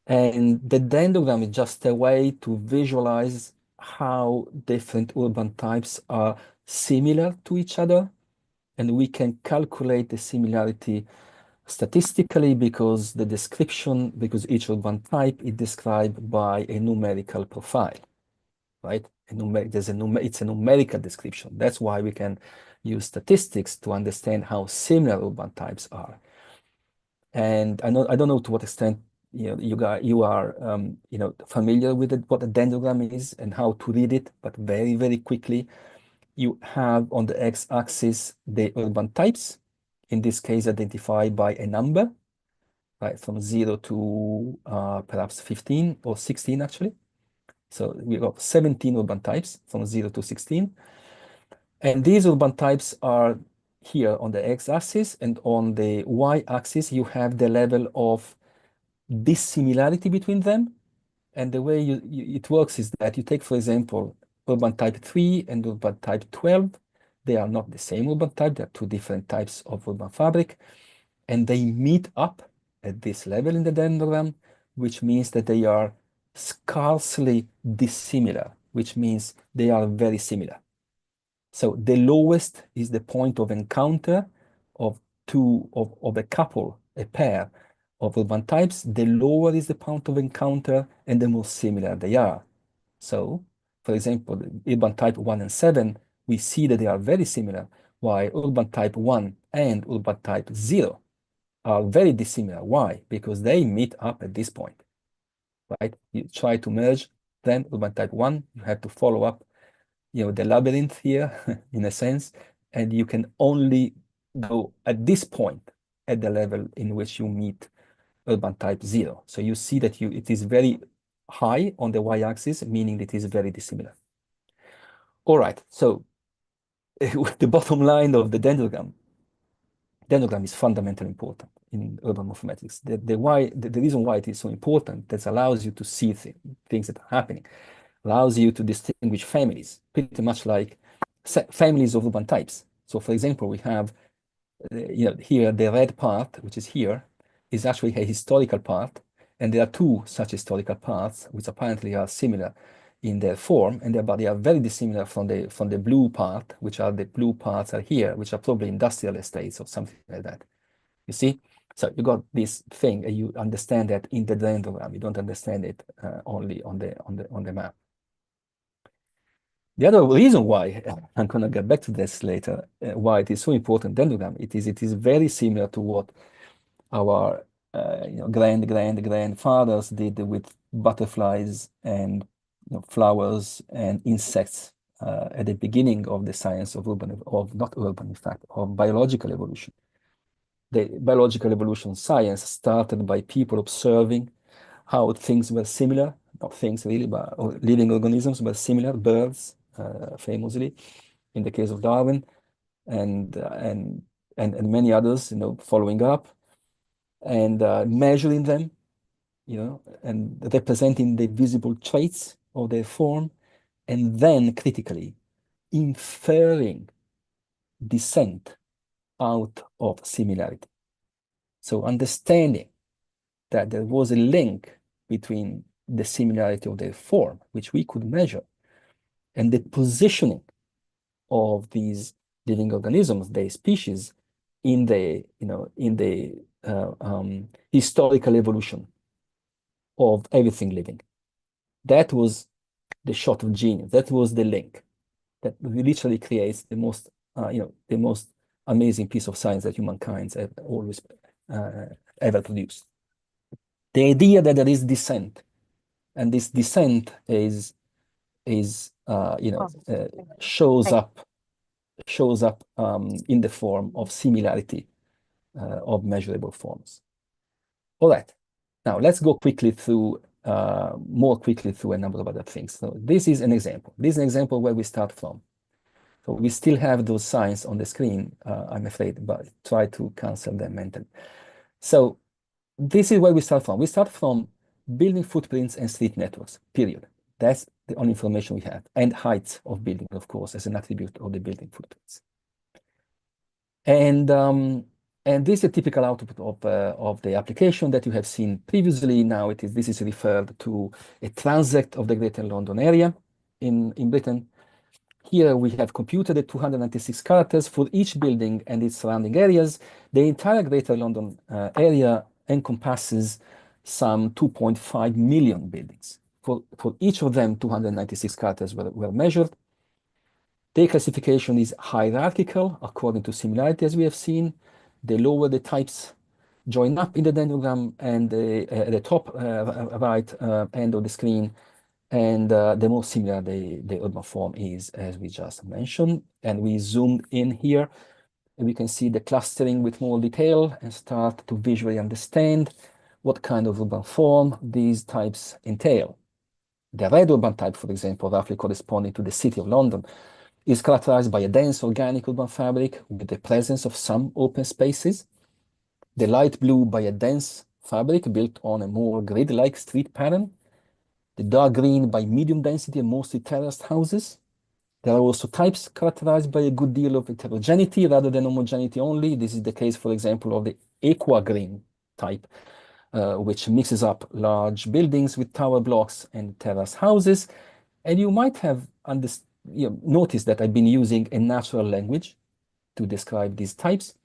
Speaker 3: And the dendrogram is just a way to visualize how different urban types are similar to each other. And we can calculate the similarity statistically because each urban type is described by a numerical profile, right? It's a numerical description. That's why we can use statistics to understand how similar urban types are. And I don't know to what extent you are familiar with what a dendrogram is and how to read it, but very, very quickly, you have on the x-axis the urban types, in this case identified by a number, right, from 0 to perhaps 15 or 16 actually. So we got 17 urban types from 0 to 16. And these urban types are here on the x-axis, and on the y-axis you have the level of dissimilarity between them. And the way it works is that you take, for example, urban type 3 and urban type 12. They are not the same urban type. They're two different types of urban fabric. And they meet up at this level in the dendrogram, which means that they are scarcely dissimilar, which means they are very similar. So the lowest is the point of encounter of a couple, a pair of urban types. The lower is the point of encounter and the more similar they are. So, for example, urban type 1 and 7, we see that they are very similar, while urban type 1 and urban type 0 are very dissimilar. Why? Because they meet up at this point, right? You try to merge them, urban type 1, you have to follow up the labyrinth here in a sense, and you can only go at this point at the level in which you meet urban type 0. So you see that it is very high on the y-axis, meaning that it is very dissimilar. All right, so the bottom line of the dendrogram is fundamentally important in urban morphometrics. The reason why it is so important, that allows you to see things that are happening, allows you to distinguish families, pretty much like families of urban types. So for example, we have here the red part, which is here, is actually a historical part, and there are two such historical parts which apparently are similar in their form, but they are very dissimilar from the blue part, which are the blue parts are here, which are probably industrial estates or something like that. You see? So you got this thing, and you understand that in the dendrogram. You don't understand it only on the map. The other reason why, I'm going to get back to this later, why it is so important, dendrogram, it is very similar to what our grandfathers did with butterflies and flowers and insects at the beginning of the science of biological evolution. The biological evolution science started by people observing how things were similar not things really, but or living organisms, but similar birds, famously, in the case of Darwin, and many others, following up and measuring them, and representing the visible traits of their form, and then critically inferring descent out of similarity. So understanding that there was a link between the similarity of their form, which we could measure, and the positioning of these living organisms, their species, in the historical evolution of everything living. That was the shot of genius. That was the link that literally creates the most amazing piece of science that humankind have always ever produced. The idea that there is descent, and this descent shows up in the form of similarity of measurable forms. All right. Now let's go more quickly through a number of other things. So this is an example. This is an example where we start from. So we still have those signs on the screen, I'm afraid, but try to cancel them mentally. So this is where we start from. We start from building footprints and street networks, period. That's the only information we have. And heights of building, of course, as an attribute of the building footprints. And this is a typical output of the application that you have seen previously. Now this is referred to a transect of the Greater London area in Britain. Here we have computed the 296 characters for each building and its surrounding areas. The entire Greater London area encompasses some 2.5 million buildings. For each of them, 296 characters were measured. Their classification is hierarchical according to similarity, as we have seen. The lower the types join up in the dendrogram, and the top right end of the screen, and the more similar the urban form is, as we just mentioned. And we zoomed in here, and we can see the clustering with more detail and start to visually understand what kind of urban form these types entail. The red urban type, for example, roughly corresponding to the City of London, is characterized by a dense organic urban fabric with the presence of some open spaces. The light blue by a dense fabric built on a more grid-like street pattern. The dark green by medium density and mostly terraced houses. There are also types characterized by a good deal of heterogeneity rather than homogeneity only. This is the case, for example, of the aqua green type, which mixes up large buildings with tower blocks and terrace houses. And you might have noticed that I've been using a natural language to describe these types.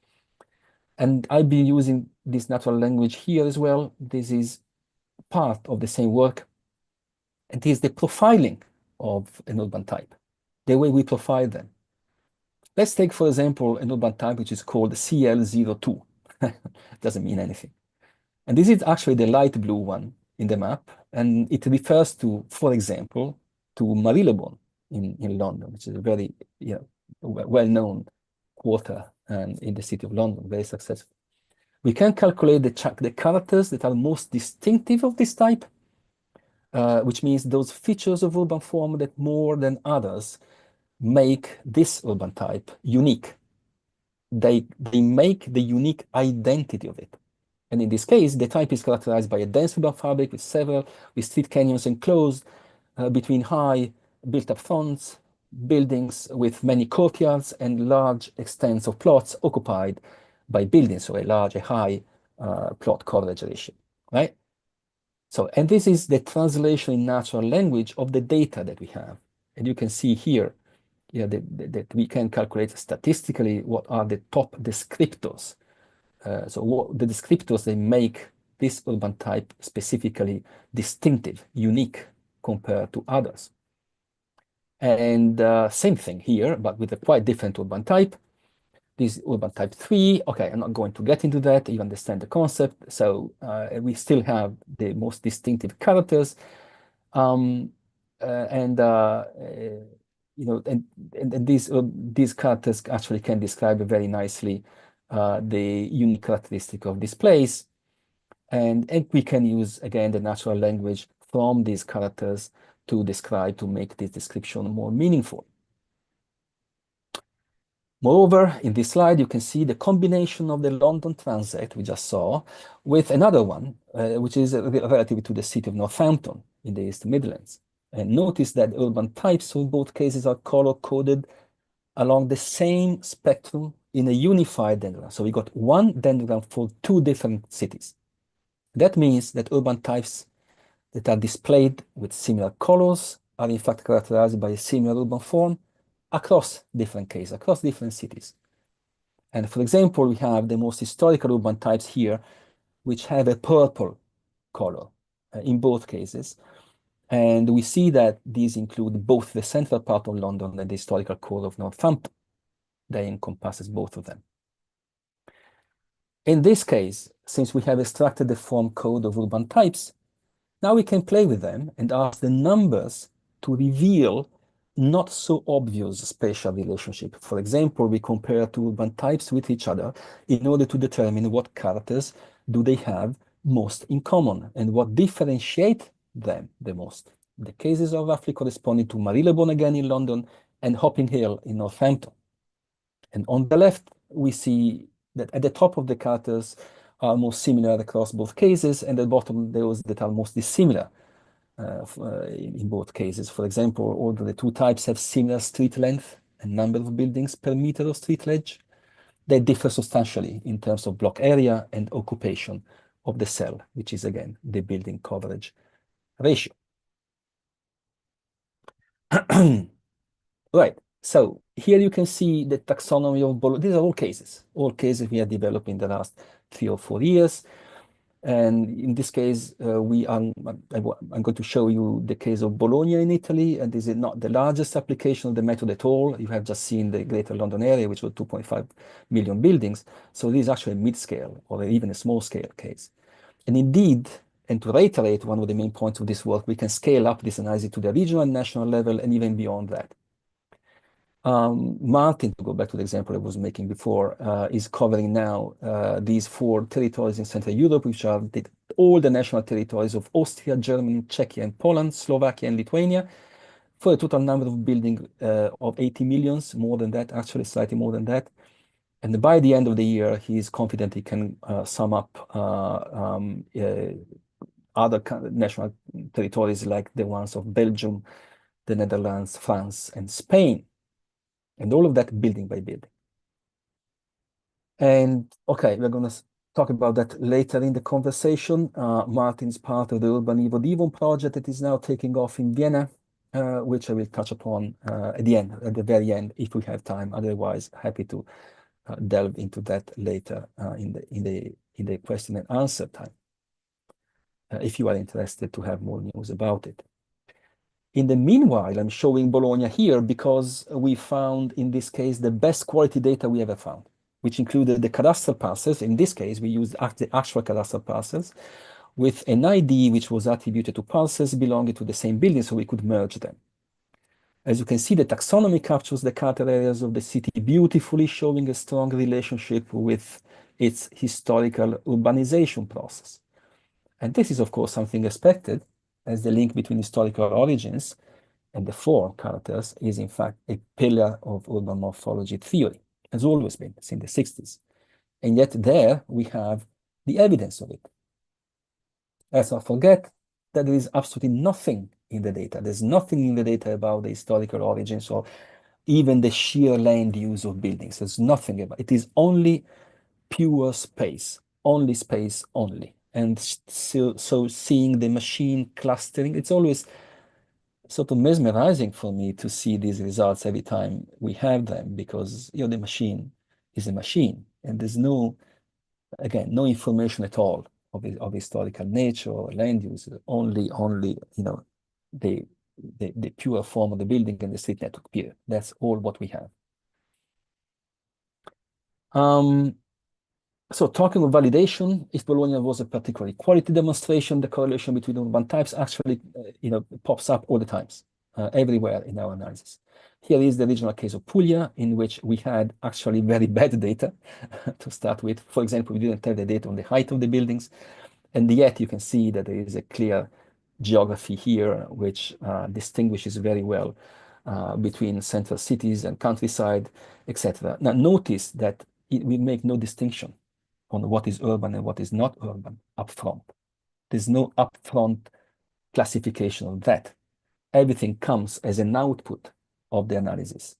Speaker 3: And I've been using this natural language here as well. This is part of the same work. It is the profiling of an urban type, the way we profile them. Let's take, for example, an urban type which is called CL02. Doesn't mean anything. And this is actually the light blue one in the map. And it refers to, for example, to Marylebone in London, which is a very well-known quarter in the City of London, very successful. We can calculate the characters that are most distinctive of this type, which means those features of urban form that more than others make this urban type unique. They make the unique identity of it. And in this case, the type is characterized by a dense urban fabric with street canyons enclosed between high built-up fronts, buildings with many courtyards, and large extents of plots occupied by buildings, so a high plot coverage ratio, right? So, and this is the translation in natural language of the data that we have. And you can see here that we can calculate statistically what are the top descriptors. So what the descriptors, they make this urban type specifically distinctive, unique compared to others. And same thing here, but with a quite different urban type. This is urban type 3. Okay, I'm not going to get into that. You understand the concept. So we still have the most distinctive characters. And these characters actually can describe very nicely the unique characteristic of this place. And we can use, again, the natural language from these characters to describe, to make this description more meaningful. Moreover, in this slide, you can see the combination of the London Transit we just saw with another one, which is relative to the city of Northampton in the East Midlands. And notice that urban types in both cases are color-coded along the same spectrum in a unified dendrogram. So we got one dendrogram for two different cities. That means that urban types that are displayed with similar colors are in fact characterized by a similar urban form across different cases, across different cities. And for example, we have the most historical urban types here, which have a purple color in both cases. And we see that these include both the central part of London and the historical core of Northampton. That encompasses both of them. In this case, since we have extracted the form code of urban types, now we can play with them and ask the numbers to reveal not so obvious spatial relationship. For example, we compare two urban types with each other in order to determine what characters do they have most in common and what differentiate them the most. The cases are roughly corresponding to Marylebone again in London and Hopping Hill in Northampton. And on the left, we see that at the top of the characters are most similar across both cases, and at the bottom, those that are most dissimilar in both cases. For example, all the two types have similar street length and number of buildings per meter of street ledge. They differ substantially in terms of block area and occupation of the cell, which is again the building coverage ratio. Right, so here you can see the taxonomy of Bologna. These are all cases we have developed in the last 3 or 4 years. And in this case, I'm going to show you the case of Bologna in Italy, and this is not the largest application of the method at all. You have just seen the Greater London area, which was 2.5 million buildings. So this is actually a mid-scale or even a small-scale case. And indeed, and to reiterate one of the main points of this work, we can scale up this analysis to the regional and national level and even beyond that. Martin, to go back to the example I was making before, is covering now these 4 territories in Central Europe, which are all the national territories of Austria, Germany, Czechia, and Poland, Slovakia, and Lithuania, for a total number of buildings of 80 millions, more than that, actually slightly more than that. And by the end of the year, he is confident he can sum up other national territories like the ones of Belgium, the Netherlands, France, and Spain. And all of that building by building. And okay, we're going to talk about that later in the conversation. Martin's part of the Urban Evo Devon project that is now taking off in Vienna, which I will touch upon at the very end, if we have time. Otherwise, happy to delve into that later in the question and answer time, if you are interested to have more news about it. In the meanwhile, I'm showing Bologna here because we found, in this case, the best quality data we ever found, which included the cadastral parcels. In this case, we used the actual cadastral parcels with an ID which was attributed to parcels belonging to the same building, so we could merge them. As you can see, the taxonomy captures the character areas of the city beautifully, showing a strong relationship with its historical urbanization process. And this is, of course, something expected, as the link between historical origins and the 4 characters is in fact a pillar of urban morphology theory, has always been since the 60s. And yet there we have the evidence of it. Let's not forget that there is absolutely nothing in the data. There's nothing in the data about the historical origins or even the sheer land use of buildings. There's nothing about it. It is only pure space, only space only. And so seeing the machine clustering, it's always sort of mesmerizing for me to see these results every time we have them, because the machine is a machine, and there's no information at all of historical nature or land use, only the pure form of the building and the street network period. That's all what we have. So talking of validation, if Bologna was a particularly quality demonstration, the correlation between urban types actually, pops up all the times, everywhere in our analysis. Here is the regional case of Puglia, in which we had actually very bad data to start with. For example, we didn't have the data on the height of the buildings, and yet you can see that there is a clear geography here, which distinguishes very well between central cities and countryside, etc. Now, notice that we make no distinction on what is urban and what is not urban upfront. There's no upfront classification of that. Everything comes as an output of the analysis.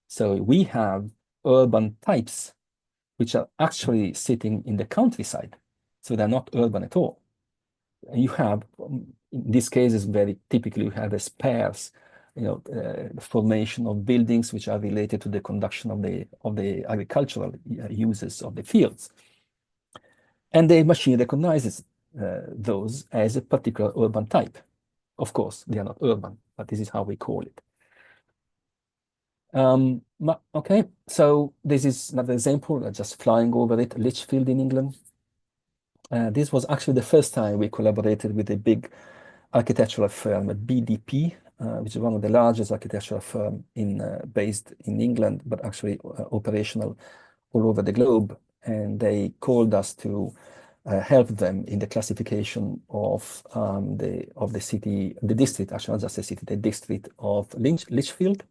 Speaker 3: So we have urban types which are actually sitting in the countryside. So they're not urban at all. And you have, in this case, is very typically you have a sparse, formation of buildings which are related to the conduction of the agricultural uses of the fields. And the machine recognizes those as a particular urban type. Of course, they are not urban, but this is how we call it. Okay, so this is another example, just flying over it, Lichfield in England. This was actually the first time we collaborated with a big architectural firm, BDP, which is one of the largest architectural firms based in England, but actually operational all over the globe. And they called us to help them in the classification of the city, the district, actually not just the city, the district of Lichfield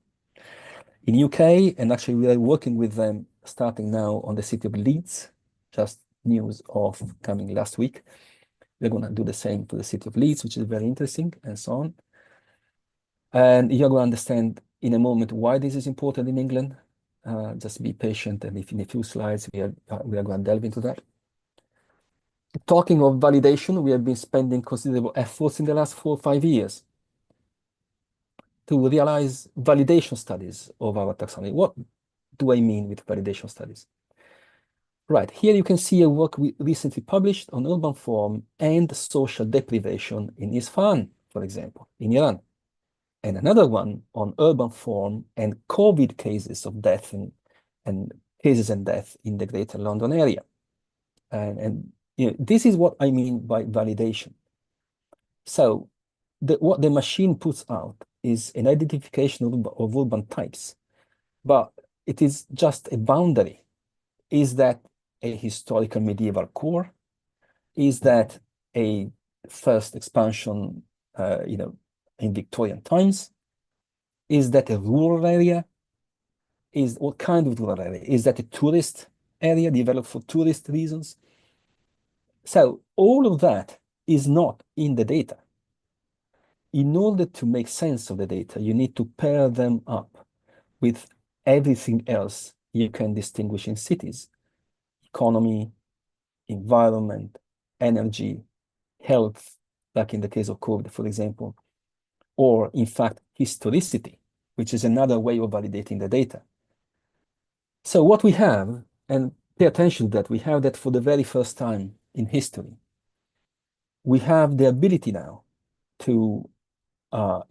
Speaker 3: in UK. And actually we are working with them starting now on the city of Leeds, just news of coming last week. We're going to do the same for the city of Leeds, which is very interesting, and so on. And you're going to understand in a moment why this is important in England. Just be patient, and if in a few slides we are going to delve into that. Talking of validation, we have been spending considerable efforts in the last 4 or 5 years to realize validation studies of our taxonomy. What do I mean with validation studies? Right, here you can see a work we recently published on urban form and social deprivation in Isfahan, for example, in Iran. And another one on urban form and COVID cases of death and cases and death in the Greater London area. And this is what I mean by validation. So what the machine puts out is an identification of urban types, but it is just a boundary. Is that a historical medieval core? Is that a first expansion, in Victorian times? Is that a rural area? What kind of rural area? Is that a tourist area developed for tourist reasons? So all of that is not in the data. In order to make sense of the data, you need to pair them up with everything else you can distinguish in cities: economy, environment, energy, health, like in the case of COVID, for example, or in fact, historicity, which is another way of validating the data. So what we have, and pay attention to that, we have that for the very first time in history. We have the ability now to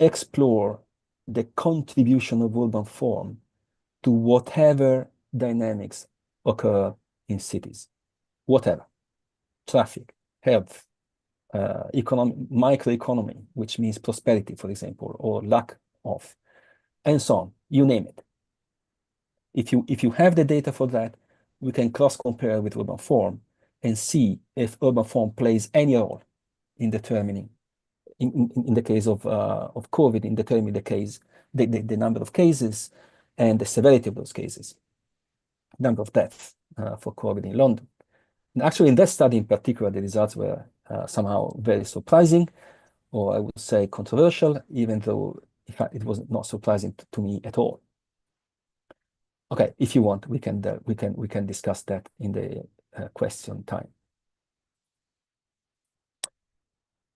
Speaker 3: explore the contribution of urban form to whatever dynamics occur in cities, whatever: traffic, health, microeconomy, which means prosperity, for example, or lack of, and so on, you name it. If you have the data for that, we can cross-compare with urban form and see if urban form plays any role in determining, in the case of COVID, in determining the number of cases and the severity of those cases, number of deaths for COVID in London. And actually, in that study in particular, the results were somehow very surprising, or I would say controversial, even though in fact it was not surprising to me at all. Okay, if you want, we can discuss that in the question time.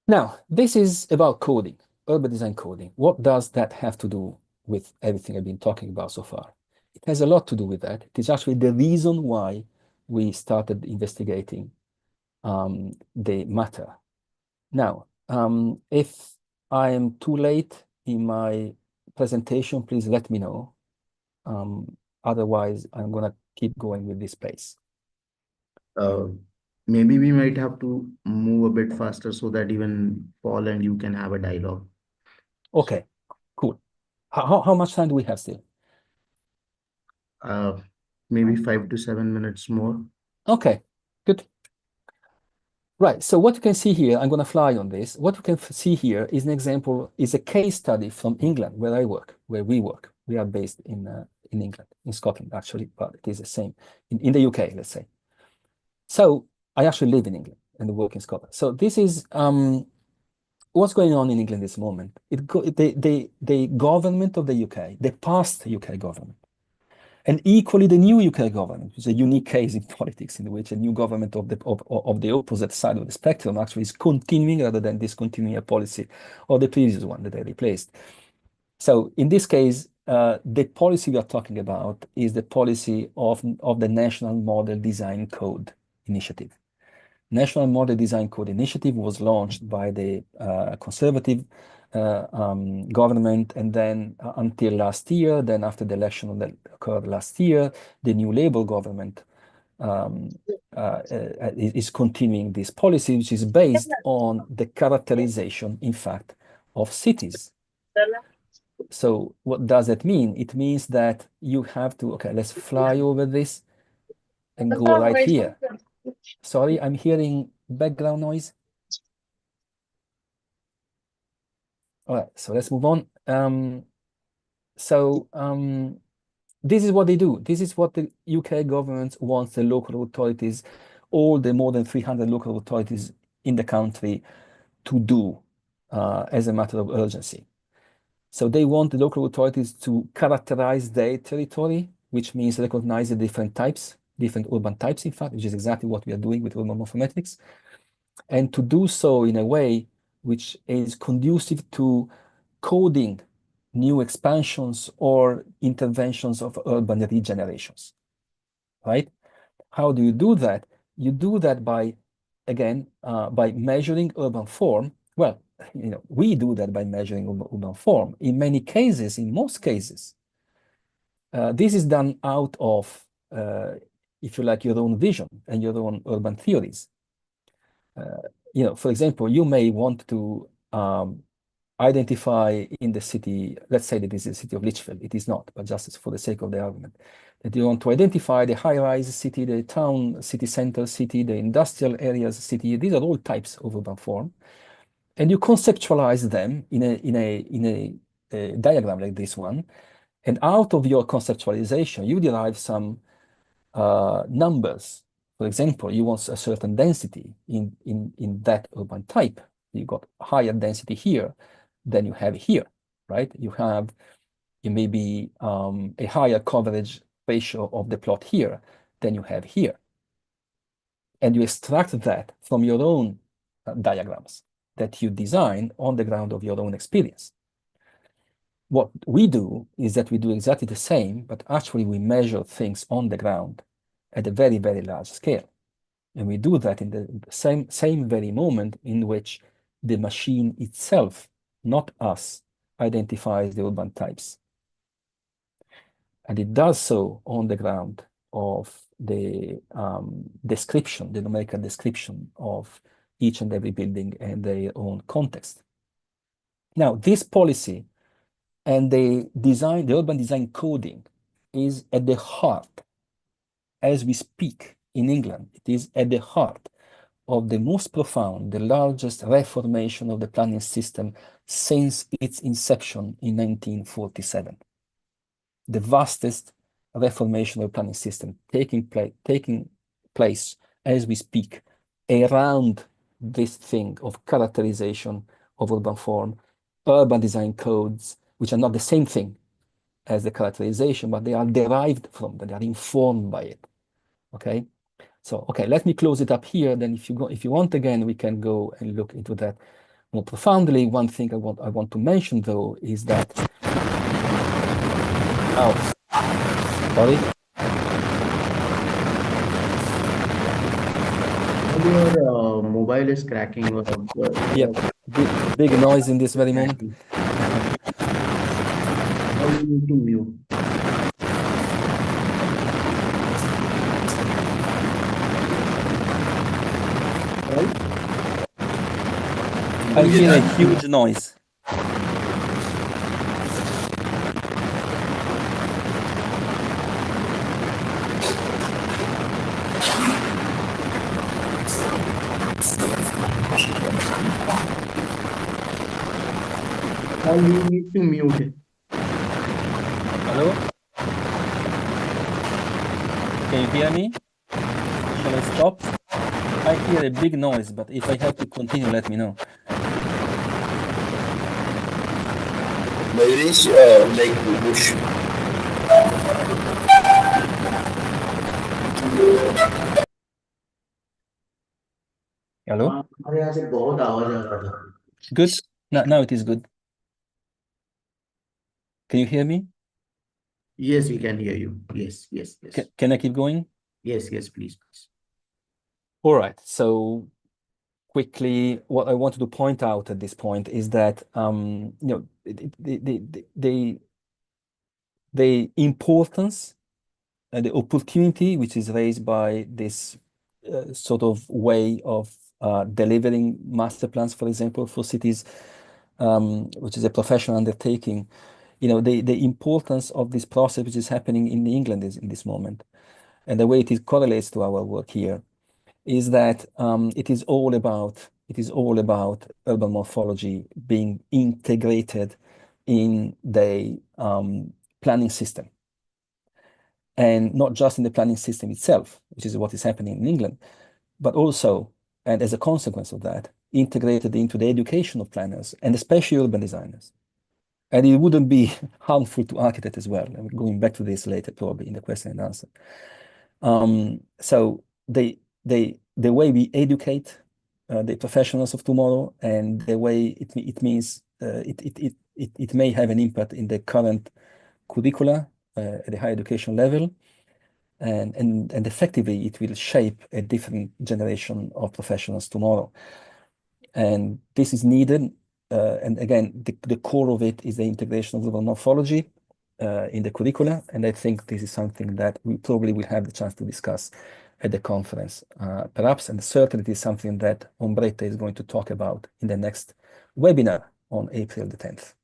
Speaker 3: Now, this is about coding, urban design coding. What does that have to do with everything I've been talking about so far? It has a lot to do with that. It is actually the reason why we started investigating the matter. Now, if I am too late in my presentation, please let me know. Otherwise, I'm going to keep going with this pace.
Speaker 2: Maybe we might have to move a bit faster so that even Paul and you can have a dialogue.
Speaker 3: Okay, cool. How much time do we have still?
Speaker 2: Maybe 5 to 7 minutes more.
Speaker 3: Okay, good. Right. So what you can see here, I'm going to fly on this. What you can see here is an example, is a case study from England, where I work, where we work. We are based in England, in Scotland, actually, but it is the same in the UK, let's say. So I actually live in England and work in Scotland. So this is what's going on in England this moment. The government of the UK, the past UK government, and equally the new UK government, which is a unique case in politics in which a new government of the opposite side of the spectrum actually is continuing rather than discontinuing a policy of the previous one that they replaced. So in this case, the policy we are talking about is the policy of the National Model Design Code Initiative. National Model Design Code Initiative was launched by the Conservative government, and then until last year, then after the election that occurred last year, the new Labour government is continuing this policy, which is based on the characterization, in fact, of cities. So what does that mean? It means that you have to, okay, let's fly over this and go right here. Sorry, I'm hearing background noise. All right, so let's move on. This is what they do. This is what the UK government wants the local authorities, all the more than 300 local authorities in the country, to do as a matter of urgency. So they want the local authorities to characterize their territory, which means recognize the different types, different urban types, in fact, which is exactly what we are doing with urban morphometrics, and to do so in a way which is conducive to coding new expansions or interventions of urban regenerations, right? How do you do that? You do that by, again, by measuring urban form. Well, we do that by measuring urban form. In many cases, in most cases, this is done out of, if you like, your own vision and your own urban theories. For example, you may want to identify in the city, let's say that this is the city of Lichfield. It is not, but just for the sake of the argument, that you want to identify the high-rise city, the town, city center city, the industrial areas city. These are all types of urban form. And you conceptualize them in a diagram like this one. And out of your conceptualization, you derive some numbers. For example, you want a certain density in that urban type. You got higher density here than you have here, right? You may be a higher coverage ratio of the plot here than you have here. And you extract that from your own diagrams that you design on the ground of your own experience. What we do is that we do exactly the same, but actually we measure things on the ground at a very, very large scale. And we do that in the same very moment in which the machine itself, not us, identifies the urban types. And it does so on the ground of the description, the numerical description of each and every building and their own context. Now, this policy and the urban design coding is at the heart, as we speak in England, it is at the heart of the most profound, the largest reformation of the planning system since its inception in 1947. The vastest reformation of the planning system taking place as we speak around this thing of characterization of urban form, urban design codes, which are not the same thing as the characterization, but they are derived from that, they are informed by it. Okay, so okay, let me close it up here. Then, if you want again, we can go and look into that more profoundly. One thing I want to mention though is that. Oh, sorry.
Speaker 2: Your mobile is cracking.
Speaker 3: Yep, big noise in this very moment.
Speaker 2: Now you need to mute.
Speaker 3: I hear a huge noise.
Speaker 2: Paul, you need to mute.
Speaker 3: Hello? Can you hear me? Shall I stop? I hear a big noise, but if I have to continue, let me know.
Speaker 5: Mayurish, like Bush.
Speaker 3: Hello?
Speaker 2: हमारे यहाँ से बहुत आवाज आ रहा था.
Speaker 3: Good? Now it is good. Can you hear me?
Speaker 2: Yes, we can hear you. Yes, yes, yes.
Speaker 3: Can I keep going?
Speaker 2: Yes, yes, please, please.
Speaker 3: All right. So quickly, what I wanted to point out at this point is that the importance and the opportunity which is raised by this sort of way of delivering master plans, for example, for cities, which is a professional undertaking. The importance of this process which is happening in England is in this moment, and the way it correlates to our work here is that it is all about urban morphology being integrated in the planning system, and not just in the planning system itself, which is what is happening in England, but also, and as a consequence of that, integrated into the education of planners and especially urban designers. And it wouldn't be harmful to architects as well. I'm going back to this later, probably in the question and answer. So the way we educate the professionals of tomorrow, and the way it means it may have an impact in the current curricula at the higher education level, and effectively it will shape a different generation of professionals tomorrow. And this is needed. And again, the core of it is the integration of urban morphology in the curricula. And I think this is something that we probably will have the chance to discuss at the conference, perhaps, and certainly it is something that Ombretta is going to talk about in the next webinar on April the 10th.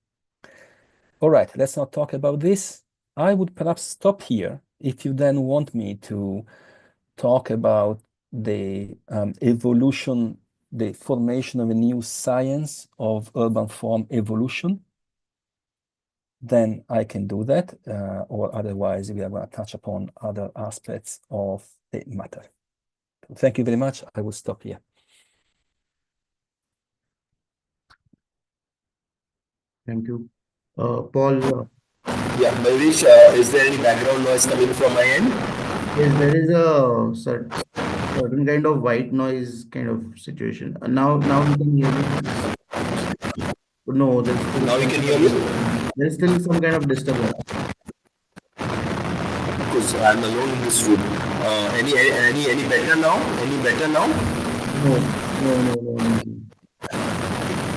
Speaker 3: All right, let's not talk about this. I would perhaps stop here if you then want me to talk about the evolution, the formation of a new science of urban form evolution. Then I can do that, or otherwise we are going to touch upon other aspects of the matter. Thank you very much. I will stop here.
Speaker 2: Thank you. Paul,
Speaker 5: Yeah, Mayurish, is there any background noise coming from my end?
Speaker 2: yes, there is a certain kind of white noise kind of situation. Now we can hear you. No, there's still
Speaker 5: Now you
Speaker 2: some
Speaker 5: can
Speaker 2: kind
Speaker 5: hear
Speaker 2: of
Speaker 5: me?
Speaker 2: there's still some kind of disturbance.
Speaker 5: Because I'm alone in this room. Any better now? Any better now?
Speaker 2: No, no, no, no, no.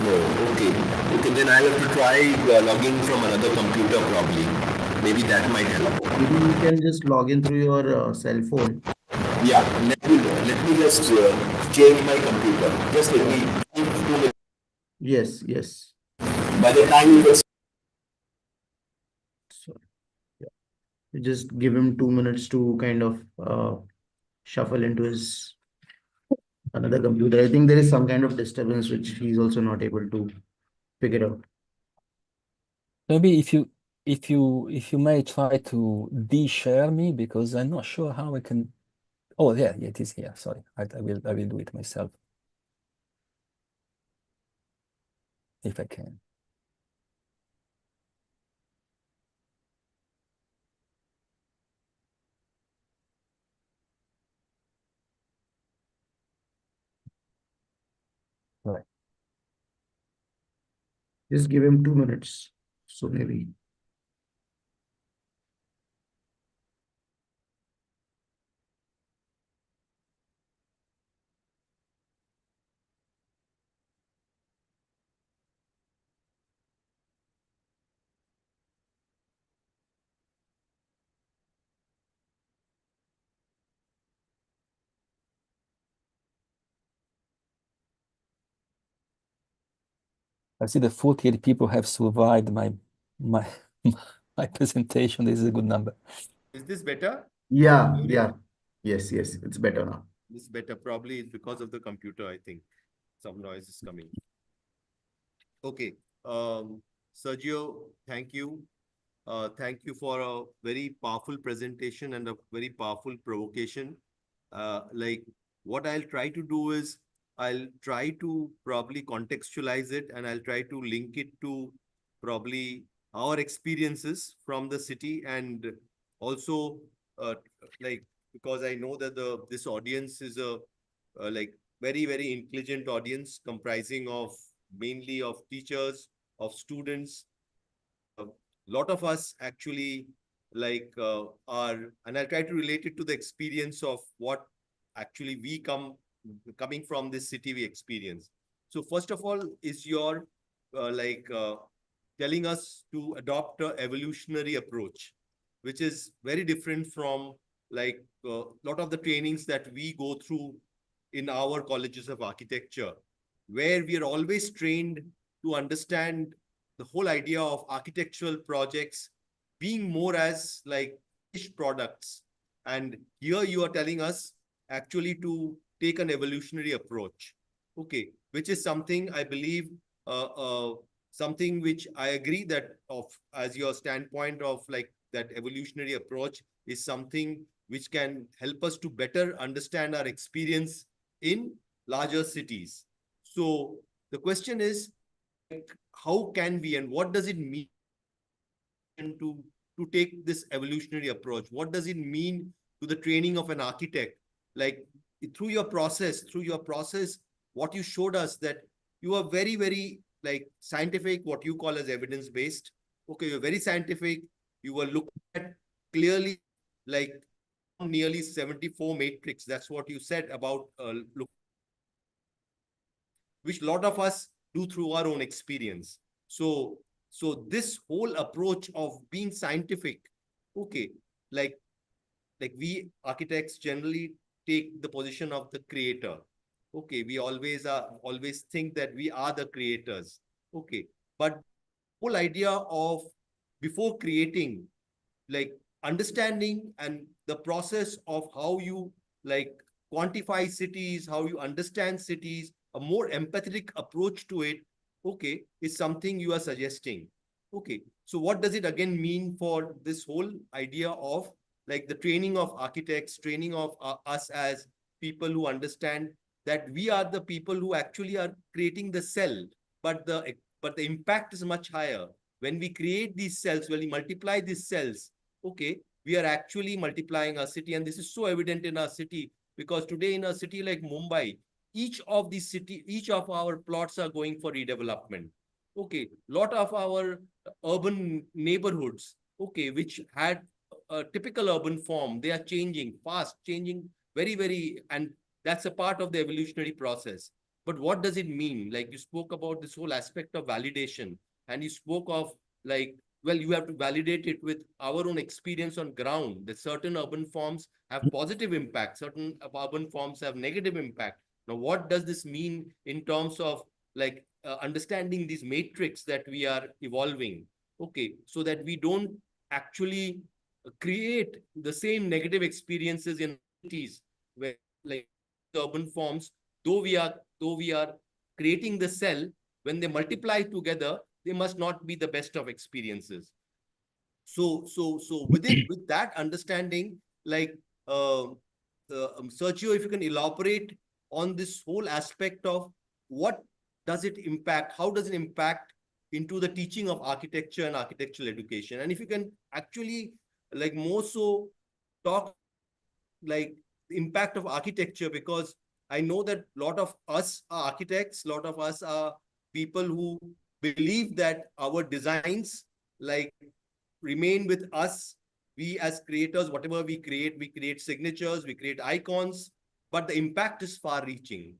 Speaker 5: No. Okay. Okay. Then I'll have to try logging from another computer probably. Maybe that might help.
Speaker 2: Maybe you can just log in through your cell phone.
Speaker 5: Yeah. Let me just change my computer. Just let me. 2 minutes.
Speaker 2: Yes, yes.
Speaker 5: By the time you just
Speaker 2: So, yeah. You just give him 2 minutes to kind of shuffle into his another computer. I think there is some kind of disturbance which he's also not able to figure out.
Speaker 3: Maybe if you may try to de-share me, because I'm not sure how I can. Oh yeah, it is here. Sorry, I will do it myself if I can. Right.
Speaker 2: Just give him 2 minutes. So maybe.
Speaker 3: I see the 48 people have survived my my presentation. This is a good number.
Speaker 5: Is this better?
Speaker 2: Yeah, yeah. Yes, yes. It's better now.
Speaker 5: This is better. Probably it's because of the computer, I think. Some noise is coming. Okay.
Speaker 6: Sergio, thank you. Thank you for a very powerful presentation and a very powerful provocation. Like what I'll try to do is I'll try to probably contextualize it and I'll try to link it to probably our experiences from the city and also like because I know that this audience is a like very intelligent audience comprising of mainly of teachers, of students, and a lot of us actually are, and I'll try to relate it to the experience of what actually coming from this city we experience. So first of all is your telling us to adopt a evolutionary approach, which is very different from like a lot of the trainings that we go through in our colleges of architecture, where we are always trained to understand the whole idea of architectural projects being more as like finished products. And here you are telling us actually to take an evolutionary approach, okay, which is something I believe, uh, uh, something which I agree that of as your standpoint of like that evolutionary approach is something which can help us to better understand our experience in larger cities. So the question is, like, how can we and what does it mean to take this evolutionary approach? What does it mean to the training of an architect? Like through your process, what you showed us that you are very like scientific, what you call as evidence based. Okay, you're very scientific. You were looking at clearly like around nearly 74 matrix. That's what you said about which a lot of us do through our own experience. So this whole approach of being scientific, okay, like we architects generally take the position of the creator. Okay, we always think that we are the creators. Okay, but whole idea of before creating, like understanding and the process of how you like quantify cities, how you understand cities, a more empathetic approach to it, okay, is something you are suggesting. Okay, so what does it again mean for this whole idea of like the training of architects, training of us as people who understand that we are the people who actually are creating the cell, but the impact is much higher when we create these cells, when we multiply these cells. Okay, we are actually multiplying our city, and this is so evident in our city because today in a city like Mumbai, each of our plots are going for redevelopment. Okay, lot of our urban neighborhoods, okay, which had a typical urban form, they are changing fast, changing very, and that's a part of the evolutionary process. But what does it mean? Like you spoke about this whole aspect of validation, and you spoke of like, well, you have to validate it with our own experience on ground, that certain urban forms have positive impact, certain urban forms have negative impact. Now, what does this mean in terms of like understanding these matrix that we are evolving? Okay, so that we don't actually create the same negative experiences in cities where like urban forms, though we are creating the cell, when they multiply together, they must not be the best of experiences. So with that understanding, like Sergio, if you can elaborate on this whole aspect of what does it impact, how does it impact into the teaching of architecture and architectural education, and if you can actually like more so talk like the impact of architecture, because I know that a lot of us are architects, a lot of us are people who believe that our designs like remain with us. We as creators, whatever we create signatures, we create icons, but the impact is far reaching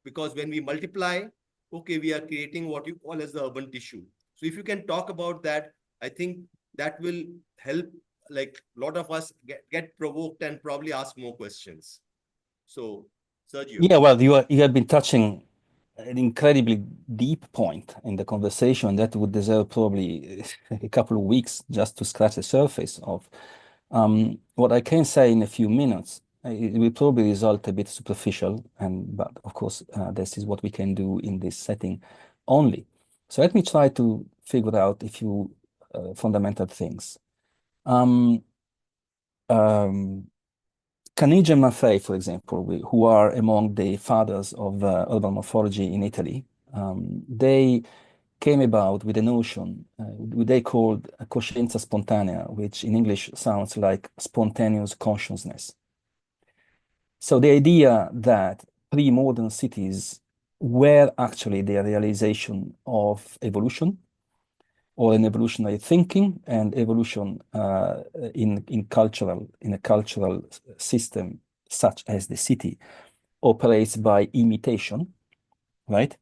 Speaker 6: because when we multiply, okay, we are creating what you call as the urban tissue. So if you can talk about that, I think that will help like a lot of us get provoked and probably ask more questions. So, Sergio.
Speaker 3: Yeah, well, you have been touching an incredibly deep point in the conversation that would deserve probably a couple of weeks just to scratch the surface of. What I can say in a few minutes, it will probably result a bit superficial, but of course, this is what we can do in this setting only. So let me try to figure out a few fundamental things. Carnegie and Maffei, for example, who are among the fathers of urban morphology in Italy, they came about with a notion they called coscienza spontanea, which in English sounds like spontaneous consciousness. So the idea that pre-modern cities were actually the realization of evolution, or an evolutionary thinking and evolution in a cultural system such as the city operates by imitation, right?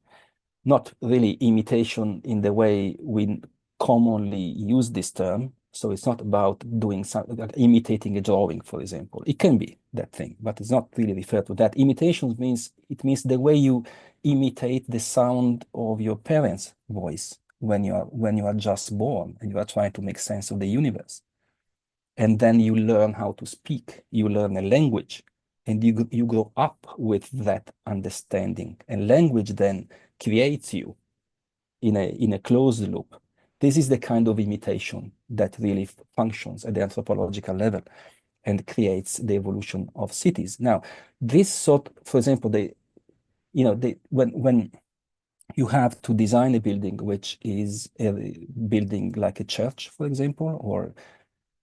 Speaker 3: Not really imitation in the way we commonly use this term. So it's not about doing something like imitating a drawing, for example. It can be that thing, but it's not really referred to that. Imitation means the way you imitate the sound of your parents' voice when you are just born and you are trying to make sense of the universe. And then you learn how to speak, you learn a language, and you grow up with that understanding. And language then creates you in a closed loop. This is the kind of imitation that really functions at the anthropological level and creates the evolution of cities. Now, this sort, for example, when you have to design a building which is a building like a church, for example,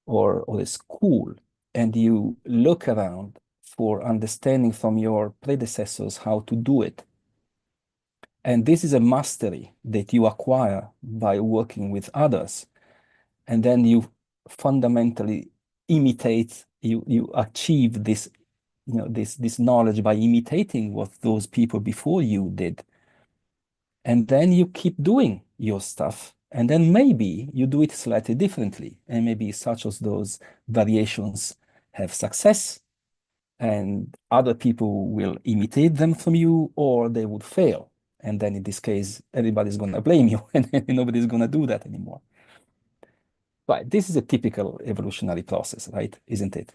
Speaker 3: or a school, and you look around for understanding from your predecessors how to do it. And this is a mastery that you acquire by working with others. And then you fundamentally imitate, you achieve this, this knowledge by imitating what those people before you did. And then you keep doing your stuff. And then maybe you do it slightly differently. And maybe such as those variations have success, and other people will imitate them from you, or they would fail. And then in this case, everybody's going to blame you, and nobody's going to do that anymore. But this is a typical evolutionary process, right? Isn't it?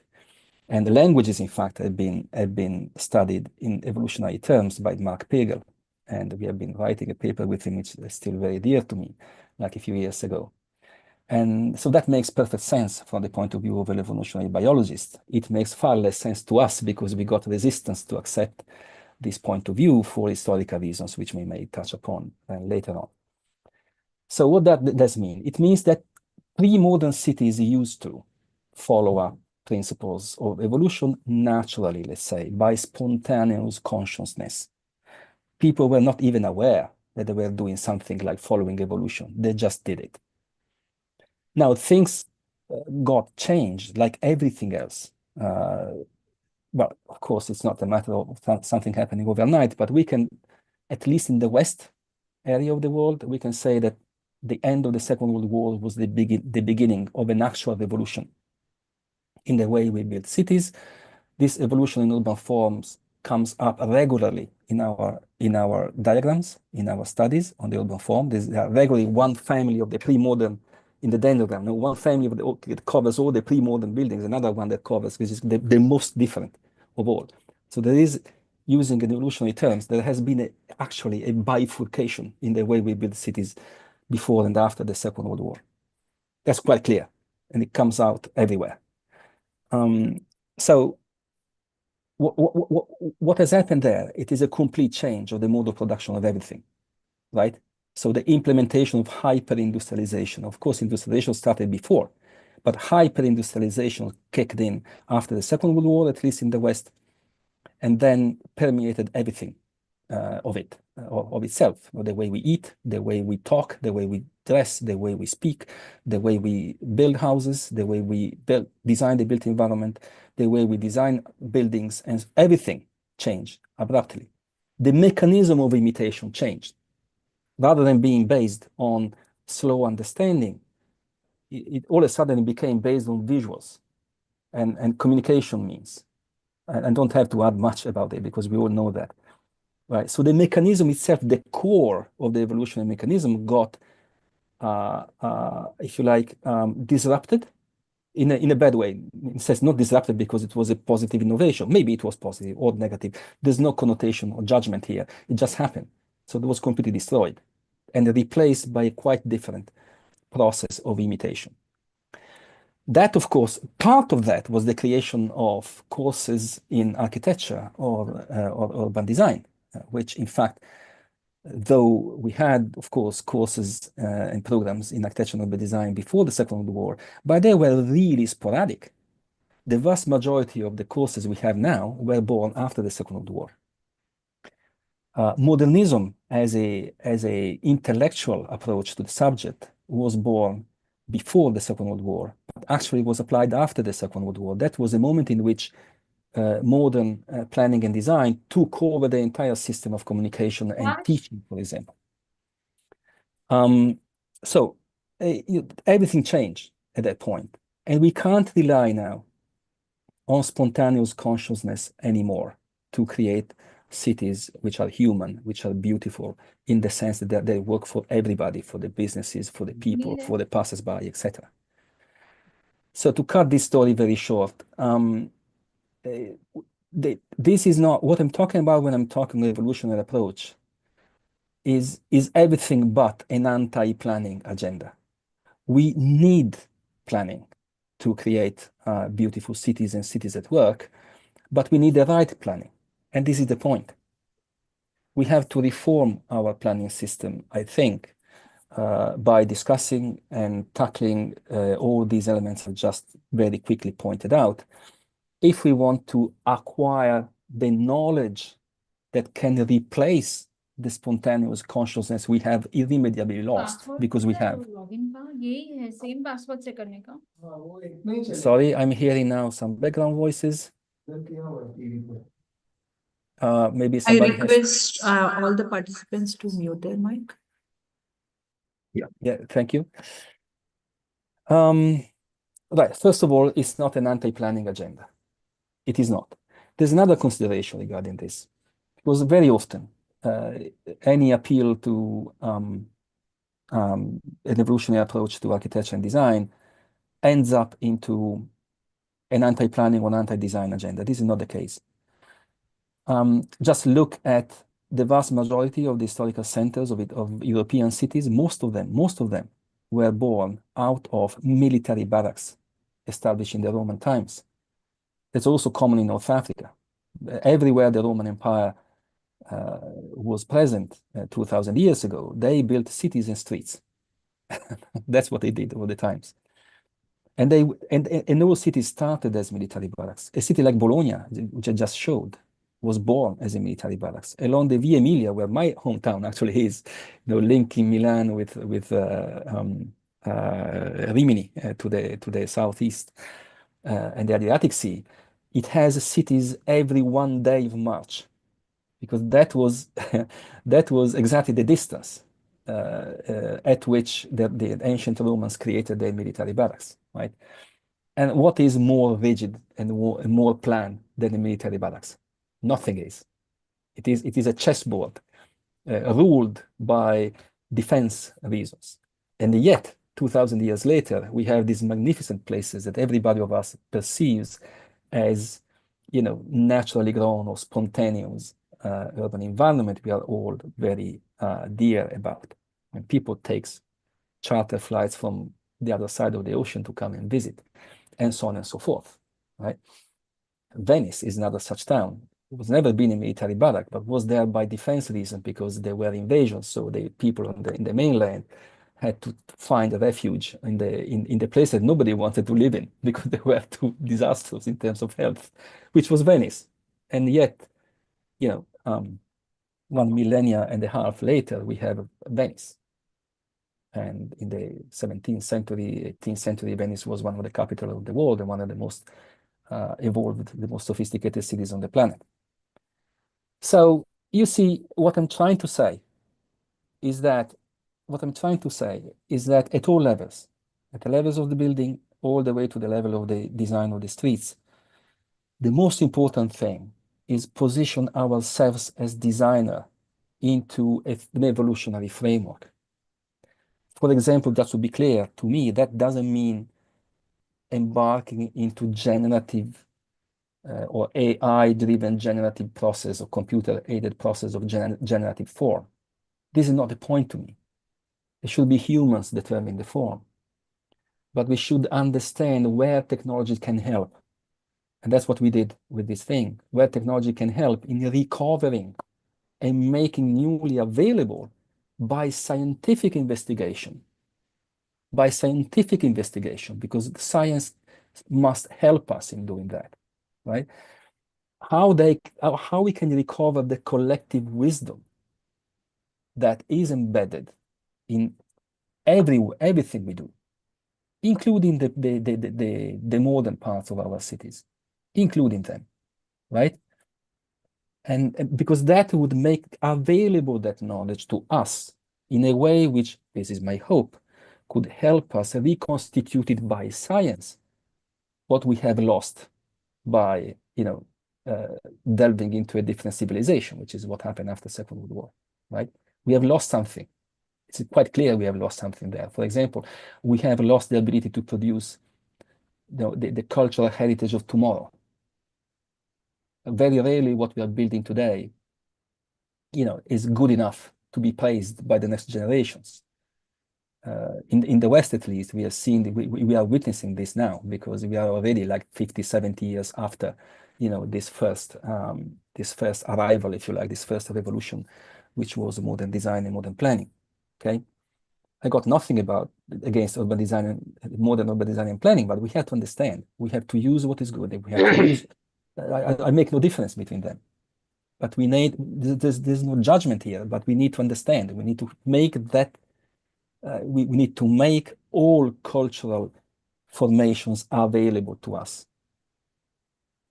Speaker 3: And the languages, in fact, have been studied in evolutionary terms by Mark Pagel. And we have been writing a paper with him, which is still very dear to me, like a few years ago. And so that makes perfect sense from the point of view of an evolutionary biologist. It makes far less sense to us because we got resistance to accept this point of view for historical reasons, which we may touch upon later on. So what does mean? It means that pre-modern cities used to follow up principles of evolution naturally, let's say, by spontaneous consciousness. People were not even aware that they were doing something like following evolution. They just did it. Now, things got changed like everything else. Well, of course, it's not a matter of something happening overnight, but we can, at least in the West area of the world, we can say that the end of the Second World War was the beginning of an actual revolution in the way we build cities. This evolution in urban forms comes up regularly in our diagrams, in our studies on the urban form. There's regularly one family of the pre-modern in the dendrogram. No, one family that covers all the pre-modern buildings, another one that covers, which is the most different of all. So there is, using evolutionary terms, there has been actually a bifurcation in the way we build cities before and after the Second World War. That's quite clear, and it comes out everywhere. So what has happened there? It is a complete change of the mode of production of everything, right? So the implementation of hyper-industrialization, of course, industrialization started before, but hyper-industrialization kicked in after the Second World War, at least in the West, and then permeated everything of itself. The way we eat, the way we talk, the way we dress, the way we speak, the way we build houses, the way we design the built environment, the way we design buildings, and everything changed abruptly. The mechanism of imitation changed. Rather than being based on slow understanding, it all of a sudden became based on visuals and communication means. And don't have to add much about it because we all know that, right? So the mechanism itself, the core of the evolutionary mechanism got, if you like, disrupted in a bad way. It says not disrupted because it was a positive innovation. Maybe it was positive or negative. There's no connotation or judgment here. It just happened. So it was completely destroyed. and replaced by a quite different process of imitation. That, of course, part of that was the creation of courses in architecture or urban design, which in fact, though we had, of course, courses and programs in architecture and urban design before the Second World War, but they were really sporadic. The vast majority of the courses we have now were born after the Second World War. Modernism as a intellectual approach to the subject was born before the Second World War, but actually was applied after the Second World War. That was a moment in which modern planning and design took over the entire system of communication and teaching, for example. So everything changed at that point, and we can't rely now on spontaneous consciousness anymore to create cities which are human, which are beautiful, in the sense that they work for everybody, for the businesses, for the people, for the passers-by, etc. So to cut this story very short, this is not what I'm talking about when I'm talking evolutionary approach is everything but an anti-planning agenda. We need planning to create beautiful cities and cities at work, but we need the right planning. And this is the point. We have to reform our planning system, I think, by discussing and tackling all these elements I just very quickly pointed out, if we want to acquire the knowledge that can replace the spontaneous consciousness we have irremediably lost, because we have. Sorry, I'm hearing now some background voices. Maybe
Speaker 4: I
Speaker 3: somebody
Speaker 4: request all the participants to mute their mic.
Speaker 3: Yeah, thank you. Right, first of all, it's not an anti-planning agenda. It is not. There's another consideration regarding this. Because very often, any appeal to an evolutionary approach to architecture and design ends up into an anti-planning or anti-design agenda. This is not the case. Just look at the vast majority of the historical centers of European cities. Most of them were born out of military barracks established in the Roman times. It's also common in North Africa. Everywhere the Roman Empire was present 2,000 years ago, they built cities and streets. That's what they did over the times. And those cities started as military barracks. A city like Bologna, which I just showed, was born as a military barracks. Along the Via Emilia, where my hometown actually is, linking Milan with Rimini to the southeast and the Adriatic Sea, it has cities every 1 day of march, because that was that was exactly the distance at which the ancient Romans created their military barracks, right? And what is more rigid and more planned than a military barracks? Nothing is. It is a chessboard ruled by defense reasons. And yet, 2,000 years later, we have these magnificent places that everybody of us perceives as, naturally grown or spontaneous urban environment we are all very dear about. When people takes charter flights from the other side of the ocean to come and visit, and so on and so forth, right? Venice is another such town. It was never been a military barrack, but was there by defense reason because there were invasions. So the people in the mainland had to find a refuge in the place that nobody wanted to live in because they were too disastrous in terms of health, which was Venice. And yet, 1.5 millennia later, we have Venice. And in the 17th century, 18th century, Venice was one of the capitals of the world and one of the most evolved, the most sophisticated cities on the planet. So you see, what I'm trying to say is that at all levels, at the levels of the building, all the way to the level of the design of the streets, the most important thing is position ourselves as designer into an evolutionary framework. For example, just to be clear, to me, that doesn't mean embarking into generative or AI-driven generative process or computer-aided process of generative form. This is not the point to me. It should be humans determining the form. But we should understand where technology can help. And that's what we did with this thing, where technology can help in recovering and making newly available by scientific investigation. By scientific investigation, because science must help us in doing that, right? How we can recover the collective wisdom that is embedded in everything we do, including the modern parts of our cities, including them, right? And because that would make available that knowledge to us in a way which, this is my hope, could help us reconstitute it by science, what we have lost by, delving into a different civilization, which is what happened after the Second World War, right? We have lost something. It's quite clear we have lost something there. For example, we have lost the ability to produce the cultural heritage of tomorrow. Very rarely what we are building today, is good enough to be praised by the next generations. In the West, at least, we are seeing, we are witnessing this now, because we are already like 50, 70 years after, this first arrival, if you like, this first revolution, which was modern design and modern planning. Okay, I got nothing against urban design and modern urban design and planning, but we have to understand, we have to use what is good, and we have to use. I make no difference between them. But we need, there's no judgment here, but we need to understand. We need to make that, we need to make all cultural formations available to us.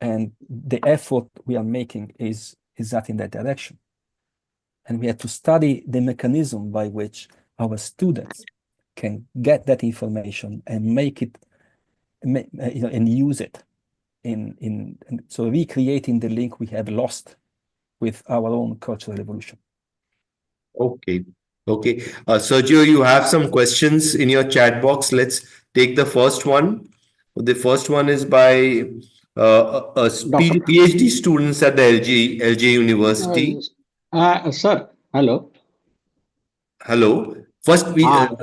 Speaker 3: And the effort we are making is that in that direction. And we have to study the mechanism by which our students can get that information and make it, and use it so recreating the link we have lost with our own cultural evolution.
Speaker 6: Okay. Okay. Sergio, you have some questions in your chat box. Let's take the first one. The first one is by PhD students at the LJ University.
Speaker 7: Sir, hello.
Speaker 6: Hello. First,
Speaker 7: Ah,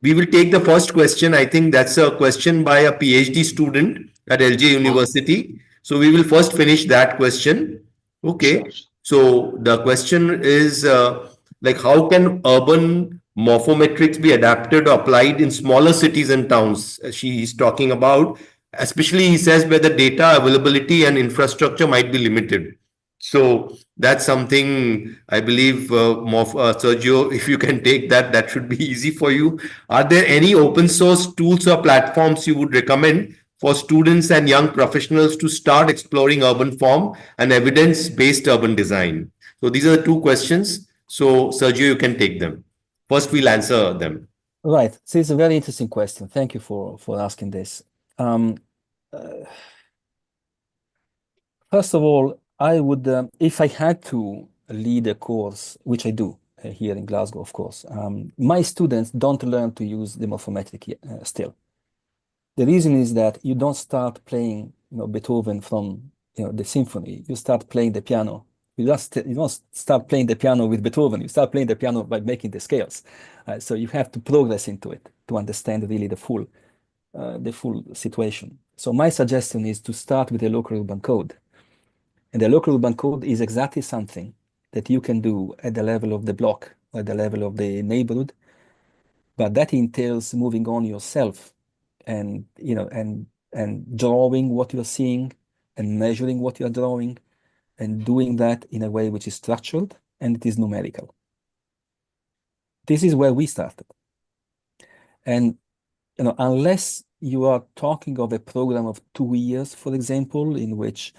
Speaker 6: we will take the first question. I think that's a question by a PhD student at LJ University. So we will first finish that question. Okay.
Speaker 7: sure.
Speaker 6: So the question is like, how can urban morphometrics be adapted or applied in smaller cities and towns? She is talking about, especially he says where the data availability and infrastructure might be limited. So that's something I believe, Sergio, if you can take that, that should be easy for you. Are there any open source tools or platforms you would recommend for students and young professionals to start exploring urban form and evidence-based urban design? So these are the two questions. So Sergio, you can take them. First, we'll answer them.
Speaker 3: Right. So it's a very interesting question. Thank you for asking this. First of all, I would, if I had to lead a course, which I do here in Glasgow, of course, my students don't learn to use the morphometric still. The reason is that you don't start playing, Beethoven from, the symphony. You start playing the piano. You don't start playing the piano with Beethoven. You start playing the piano by making the scales. So you have to progress into it to understand really the full situation. So my suggestion is to start with the local urban code. And the local urban code is exactly something that you can do at the level of the block or at the level of the neighborhood, but that entails moving on yourself and, and drawing what you're seeing and measuring what you're drawing and doing that in a way which is structured and it is numerical. This is where we started. And, unless you are talking of a program of 2 years, for example, in which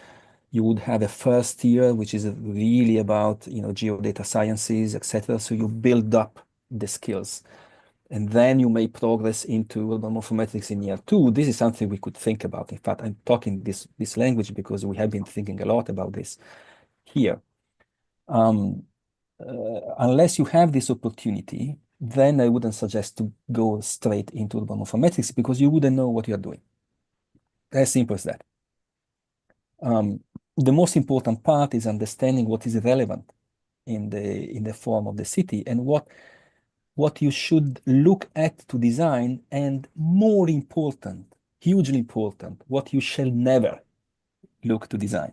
Speaker 3: you would have a first year, which is really about, geodata sciences, etc. So you build up the skills. And then you may progress into urban morphometrics in year 2. This is something we could think about. In fact, I'm talking this language because we have been thinking a lot about this here. Unless you have this opportunity, then I wouldn't suggest to go straight into urban morphometrics because you wouldn't know what you're doing. As simple as that. The most important part is understanding what is relevant in the form of the city and what what you should look at to design, and more important, hugely important, what you shall never look to design.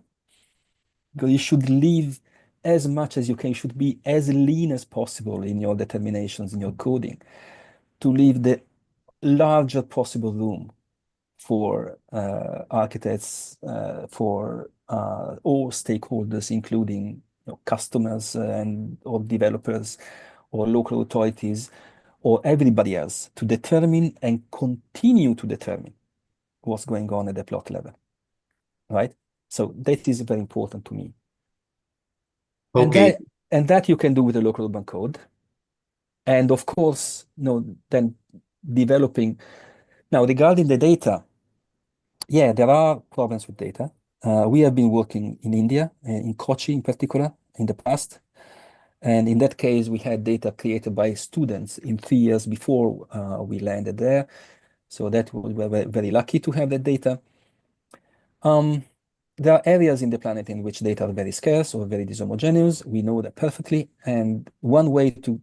Speaker 3: Because you should leave as much as you can, you should be as lean as possible in your determinations, in your coding, to leave the larger possible room for architects, for all stakeholders, including customers or developers or local authorities or everybody else, to determine and continue to determine what's going on at the plot level, right? So that is very important to me.
Speaker 5: Okay.
Speaker 3: And that you can do with the local urban code. And of course, then developing. Now, regarding the data, yeah, there are problems with data. We have been working in India, in Kochi in particular, in the past. And in that case, we had data created by students in 3 years before we landed there. So we were very lucky to have that data. There are areas in the planet in which data are very scarce or very dishomogeneous. We know that perfectly. And one way to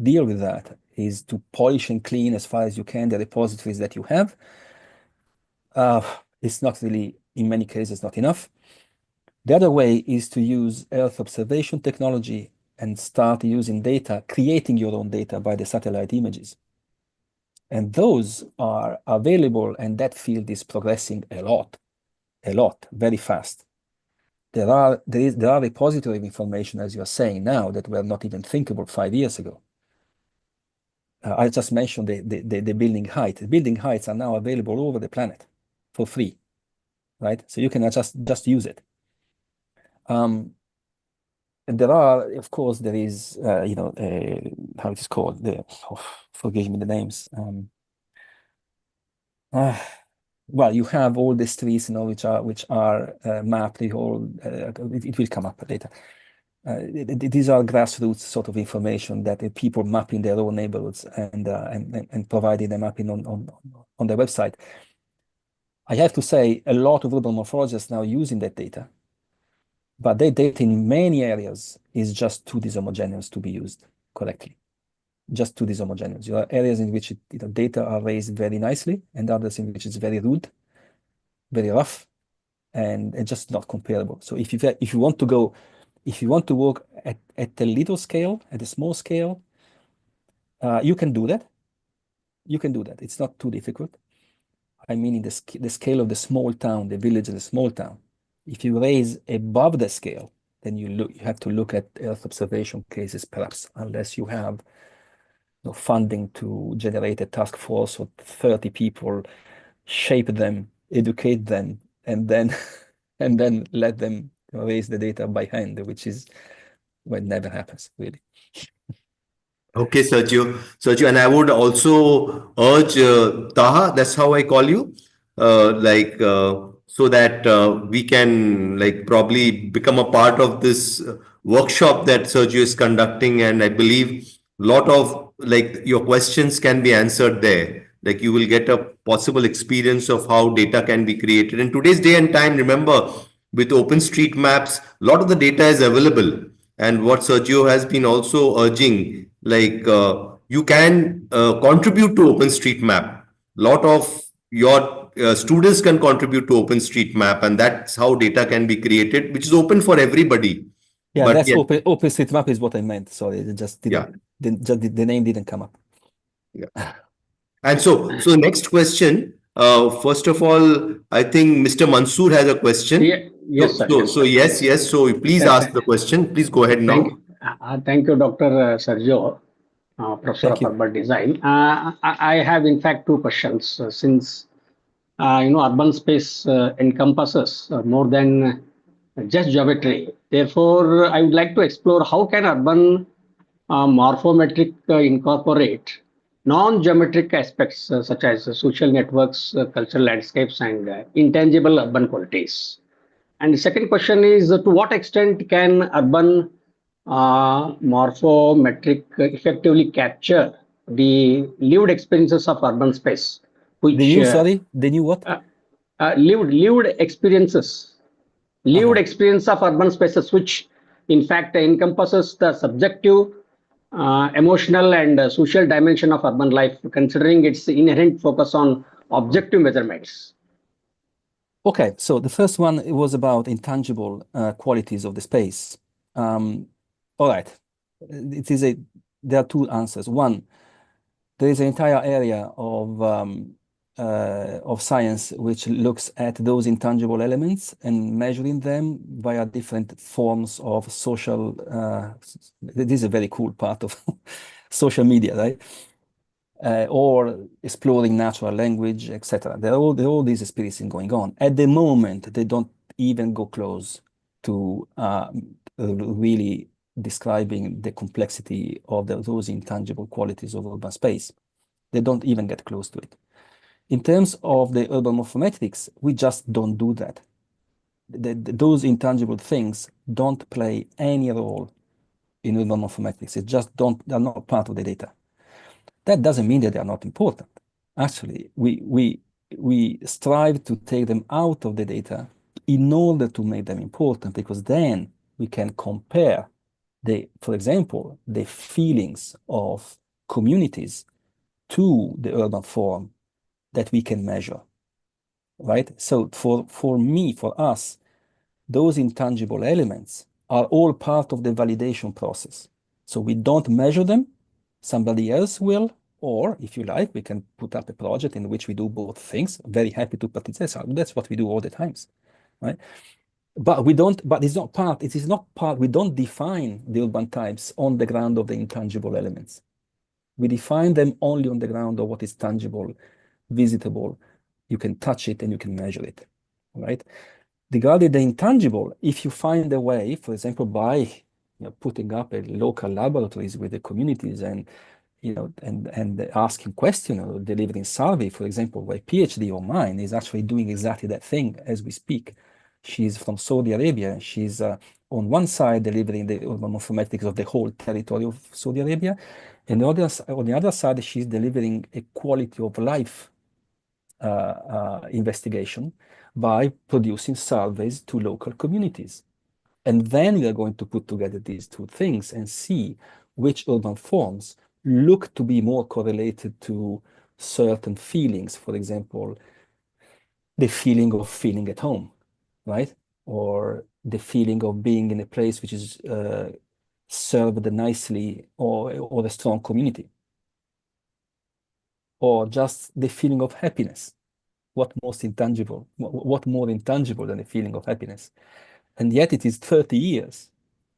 Speaker 3: deal with that is to polish and clean as far as you can the repositories that you have. It's not really, in many cases, not enough. The other way is to use Earth observation technology and start using data, creating your own data by the satellite images. And those are available, and that field is progressing a lot, very fast. There are repositories of information, as you are saying now, that were not even thinkable 5 years ago. I just mentioned the building height. The building heights are now available all over the planet for free, right? So you can just use it. And there are, of course, there is, how it is called, forgive me the names. Well, you have all the streets, which are mapped. It will come up later. These are grassroots sort of information that people mapping their own neighborhoods and providing the mapping on their website. I have to say, a lot of urban morphologists now using that data, but that data in many areas is just too dishomogeneous to be used correctly. Just too dishomogeneous. There are areas in which data are raised very nicely, and others in which it's very rude, very rough, and just not comparable. So if you want to work at a little scale, at a small scale, you can do that. You can do that. It's not too difficult. I mean, in the scale of the small town, the village and the small town. If you raise above the scale, then you have to look at Earth observation cases, perhaps, unless you have funding to generate a task force of 30 people, shape them, educate them, and then let them raise the data by hand, which is what never happens, really.
Speaker 5: Okay, Sergio, and I would also urge Taha, that's how I call you, so that we can probably become a part of this workshop that Sergio is conducting, and I believe a lot of your questions can be answered there. Like you will get a possible experience of how data can be created. In today's day and time, remember, with OpenStreetMaps, a lot of the data is available. And what Sergio has been also urging, you can contribute to OpenStreetMap. A lot of your students can contribute to OpenStreetMap, and that's how data can be created, which is open for everybody.
Speaker 3: Yeah,
Speaker 5: But
Speaker 3: that's
Speaker 5: yeah,
Speaker 3: OpenStreetMap is what I meant. Sorry, it just didn't. The name didn't come up.
Speaker 5: Yeah. And so next question. First of all, I think Mr. Mansoor has a question.
Speaker 7: Yes, sir.
Speaker 5: Yes. So please ask the question. Please go ahead now.
Speaker 7: Thank you, Dr. Sergio, Professor
Speaker 3: Thank
Speaker 7: of
Speaker 3: you.
Speaker 7: Urban Design. I have, in fact, two questions. Since urban space encompasses more than just geometry. Therefore, I would like to explore how can urban morphometric incorporate non-geometric aspects such as social networks, cultural landscapes, and intangible urban qualities. And the second question is to what extent can urban morphometric effectively capture the lived experiences of urban space, which
Speaker 3: The new what?
Speaker 7: lived experiences, lived experience of urban spaces, which in fact encompasses the subjective emotional and social dimension of urban life, considering its inherent focus on objective measurements?
Speaker 3: Okay, so the first one it was about intangible qualities of the space. All right, there are two answers. One, there is an entire area of science which looks at those intangible elements and measuring them via different forms of social. This is a very cool part of social media, right? Or exploring natural language, etc. There are all these experiences going on. At the moment, they don't even go close to really describing the complexity of those intangible qualities of urban space. They don't even get close to it. In terms of the urban morphometrics, we just don't do that. Those intangible things don't play any role in urban morphometrics. They're not part of the data. That doesn't mean that they are not important. Actually, we strive to take them out of the data in order to make them important, because then we can compare for example, the feelings of communities to the urban form that we can measure, right? So for us, those intangible elements are all part of the validation process. So we don't measure them, somebody else will, or if you like, we can put up a project in which we do both things. Very happy to participate. That's what we do all the times, right? But it is not part, we don't define the urban types on the ground of the intangible elements. We define them only on the ground of what is tangible, visitable. You can touch it and you can measure it, right? Regarding the intangible, if you find a way, for example, by putting up a local laboratories with the communities and and asking questions or delivering survey, for example, my PhD of mine is actually doing exactly that thing as we speak. She's from Saudi Arabia. She's on one side delivering the urban morphometrics of the whole territory of Saudi Arabia, and on the other side, she's delivering a quality of life investigation by producing surveys to local communities. And then we are going to put together these two things and see which urban forms look to be more correlated to certain feelings. For example, the feeling of feeling at home, right? Or the feeling of being in a place which is served nicely, or a strong community. Or just the feeling of happiness. What more intangible than a feeling of happiness? And yet it is 30 years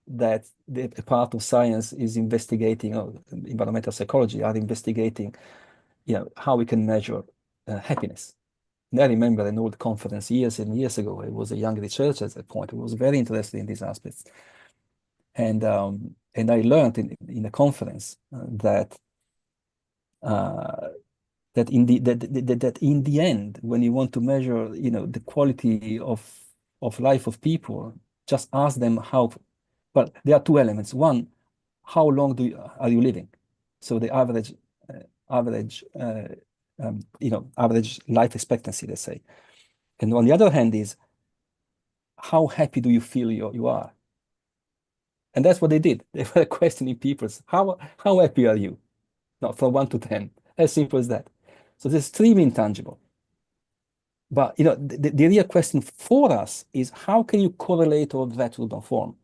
Speaker 3: that the part of science is investigating, or environmental psychology are investigating, how we can measure happiness. And I remember an old conference years and years ago. I was a young researcher at that point who was very interested in these aspects. And I learned in a conference that in the end, when you want to measure, the quality of life of people, just ask them how. But there are two elements. One, how long are you living? So the average life expectancy, let's say. And on the other hand is, how happy do you feel you are? And that's what they did. They were questioning people. How happy are you? Not from 1 to 10. As simple as that. So it's extremely intangible. But the real question for us is, how can you correlate all that to urban form?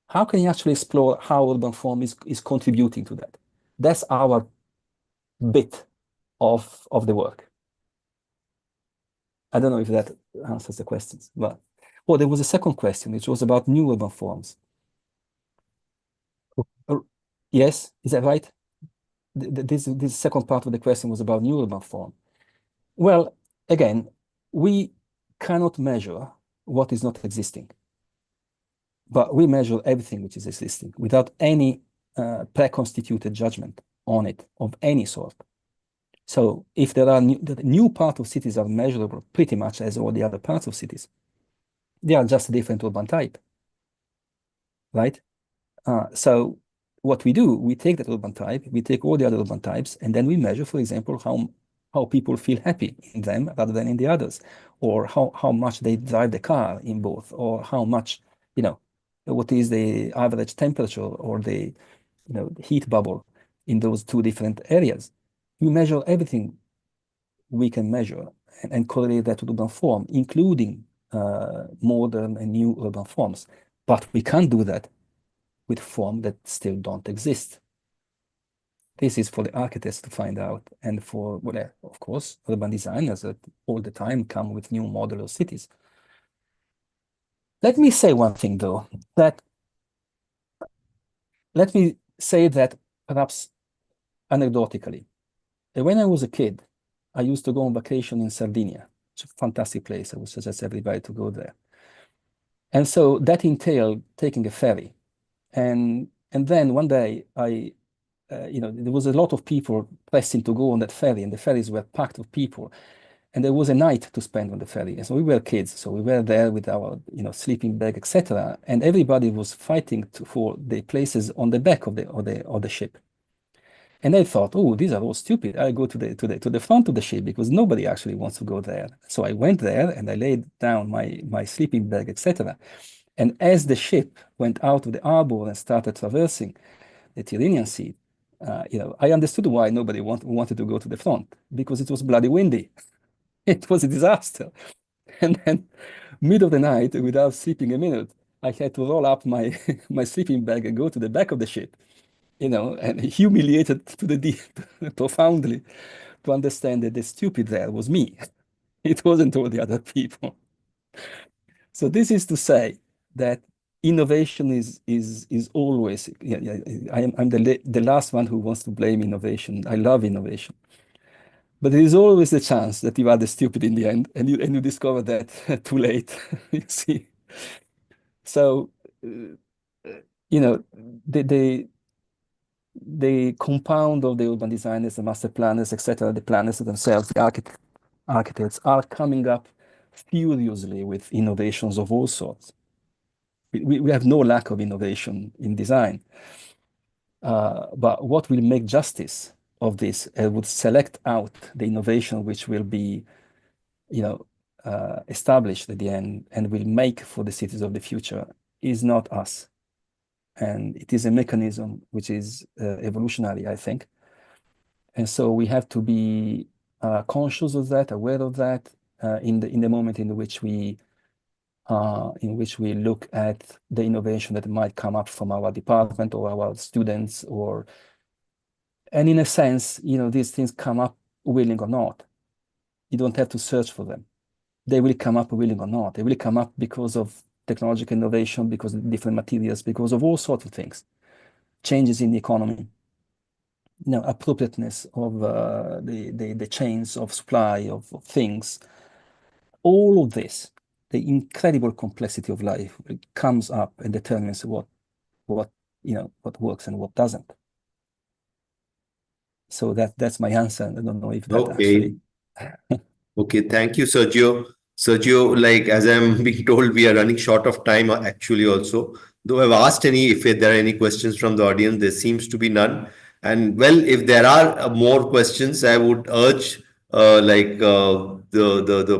Speaker 3: How can you actually explore how urban form is contributing to that? That's our bit of the work. I don't know if that answers the questions, but there was a second question, which was about new urban forms. Yes, is that right? This second part of the question was about new urban form. Well, again, we cannot measure what is not existing, but we measure everything which is existing without any pre-constituted judgment on it of any sort. So if there are the new part of cities are measurable pretty much as all the other parts of cities, they are just a different urban type, right? So what we do, we take that urban type, we take all the other urban types, and then we measure, for example, how people feel happy in them rather than in the others, or how much they drive the car in both, or how much, what is the average temperature or the heat bubble in those two different areas. We measure everything we can measure and correlate that to urban form, including modern and new urban forms. But we can't do that with forms that still don't exist. This is for the architects to find out, and for, well, of course, urban designers that all the time come with new modular cities. Let me say one thing, though, that let me say that perhaps anecdotically. When I was a kid, I used to go on vacation in Sardinia. It's a fantastic place. I would suggest everybody to go there. And so that entailed taking a ferry. And then one day, there was a lot of people pressing to go on that ferry, and the ferries were packed with people. And there was a night to spend on the ferry. And so we were kids, so we were there with our, sleeping bag, etc. And everybody was fighting for the places on the back of the ship. And I thought, oh, these are all stupid. I'll go to the front of the ship because nobody actually wants to go there. So I went there and I laid down my sleeping bag, etc. And as the ship went out of the harbor and started traversing the Tyrrhenian Sea, I understood why nobody wanted to go to the front, because it was bloody windy. It was a disaster. And then, middle of the night, without sleeping a minute, I had to roll up my sleeping bag and go to the back of the ship, and humiliated to the deep, profoundly, to understand that the stupid there was me. It wasn't all the other people. So this is to say that innovation is always. I'm the last one who wants to blame innovation. I love innovation, but there is always the chance that you are the stupid in the end, and you discover that too late. You see. So, the compound of the urban designers, the master planners, etc., the planners themselves, the architects are coming up furiously with innovations of all sorts. We have no lack of innovation in design. But what will make justice of this would select out the innovation which will be, established at the end and will make for the cities of the future is not us. And it is a mechanism which is evolutionary, I think. And so we have to be conscious of that, aware of that, in the moment in which we look at the innovation that might come up from our department or our students, and in a sense, these things come up willing or not. You don't have to search for them. They will come up willing or not. They will come up because of technological innovation, because of different materials, because of all sorts of things. Changes in the economy, appropriateness of the chains of supply of things. All of this, the incredible complexity of life comes up and determines what works and what doesn't. So that's my answer. I don't know if that actually.
Speaker 5: Okay, thank you, Sergio. Sergio, like as I'm being told, we are running short of time actually also. Though I've asked if there are any questions from the audience, there seems to be none. And well, if there are more questions, I would urge the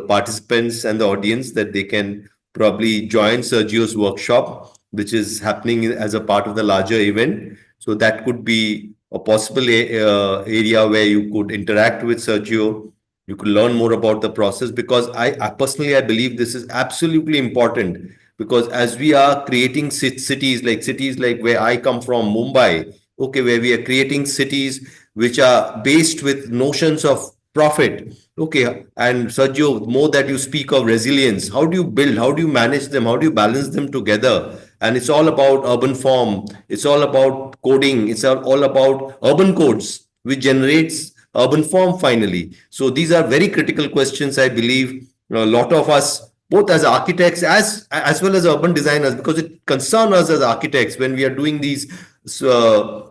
Speaker 5: participants and the audience that they can probably join Sergio's workshop, which is happening as a part of the larger event. So that could be a possible area where you could interact with Sergio. You could learn more about the process, because I personally, I believe this is absolutely important, because as we are creating cities like where I come from, Mumbai, okay, where we are creating cities which are based with notions of profit. Okay, and Sergio, more that you speak of resilience, how do you build, how do you manage them, how do you balance them together? And it's all about urban form, it's all about coding, it's all about urban codes, which generates urban form finally. So these are very critical questions, I believe. A lot of us, both as architects as well as urban designers, because it concerns us as architects when we are doing these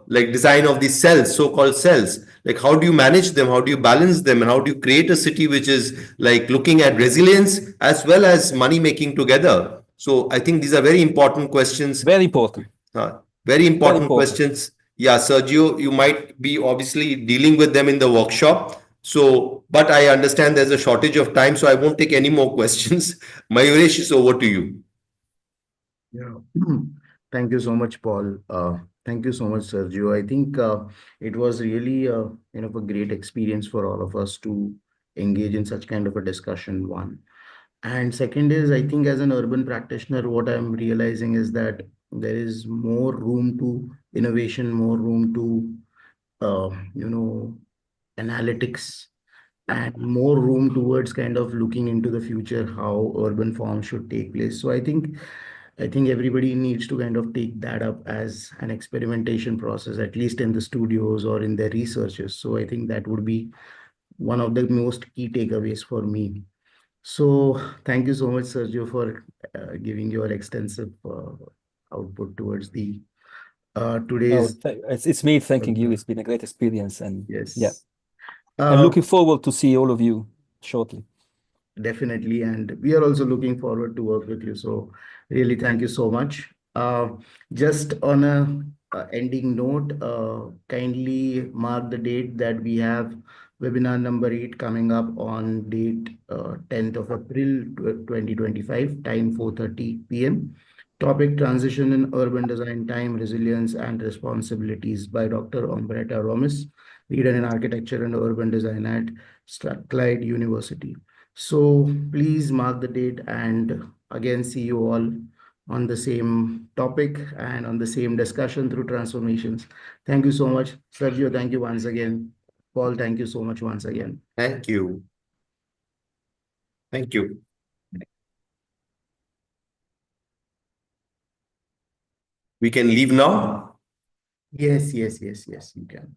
Speaker 5: like design of these cells, so-called cells. Like, how do you manage them? How do you balance them? And how do you create a city which is like looking at resilience as well as money making together? So I think these are very important questions.
Speaker 3: Very important.
Speaker 5: Very important questions. Yeah, Sergio, you might be obviously dealing with them in the workshop. So, but I understand there's a shortage of time, so I won't take any more questions. Mayuresh, is over to you.
Speaker 2: Yeah. Thank you so much, Paul. Thank you so much, Sergio. I think it was really a great experience for all of us to engage in such kind of a discussion, one. And second is, I think as an urban practitioner, what I'm realizing is that there is more room to innovation, more room to, analytics, and more room towards kind of looking into the future, how urban forms should take place. So I think everybody needs to kind of take that up as an experimentation process, at least in the studios or in their researches. So I think that would be one of the most key takeaways for me. So thank you so much, Sergio, for giving your extensive output towards the today's.
Speaker 3: It's me thanking you. It's been a great experience, and yeah,
Speaker 2: Yes.
Speaker 3: I'm looking forward to see all of you shortly.
Speaker 2: Definitely, and we are also looking forward to work with you. So really, thank you so much. Just on a ending note, kindly mark the date that we have webinar number 8 coming up on date 10th of April 2025, time 4:30 p.m. Topic: Transition in Urban Design, Time, Resilience, and Responsibilities by Dr. Ombretta Romis, leader in Architecture and Urban Design at Strathclyde University. So please mark the date, and again, see you all on the same topic and on the same discussion through transformations. Thank you so much. Sergio, thank you once again. Paul, thank you so much once again.
Speaker 5: Thank you. Thank you. We can leave now.
Speaker 2: Yes, yes, yes, yes, you can.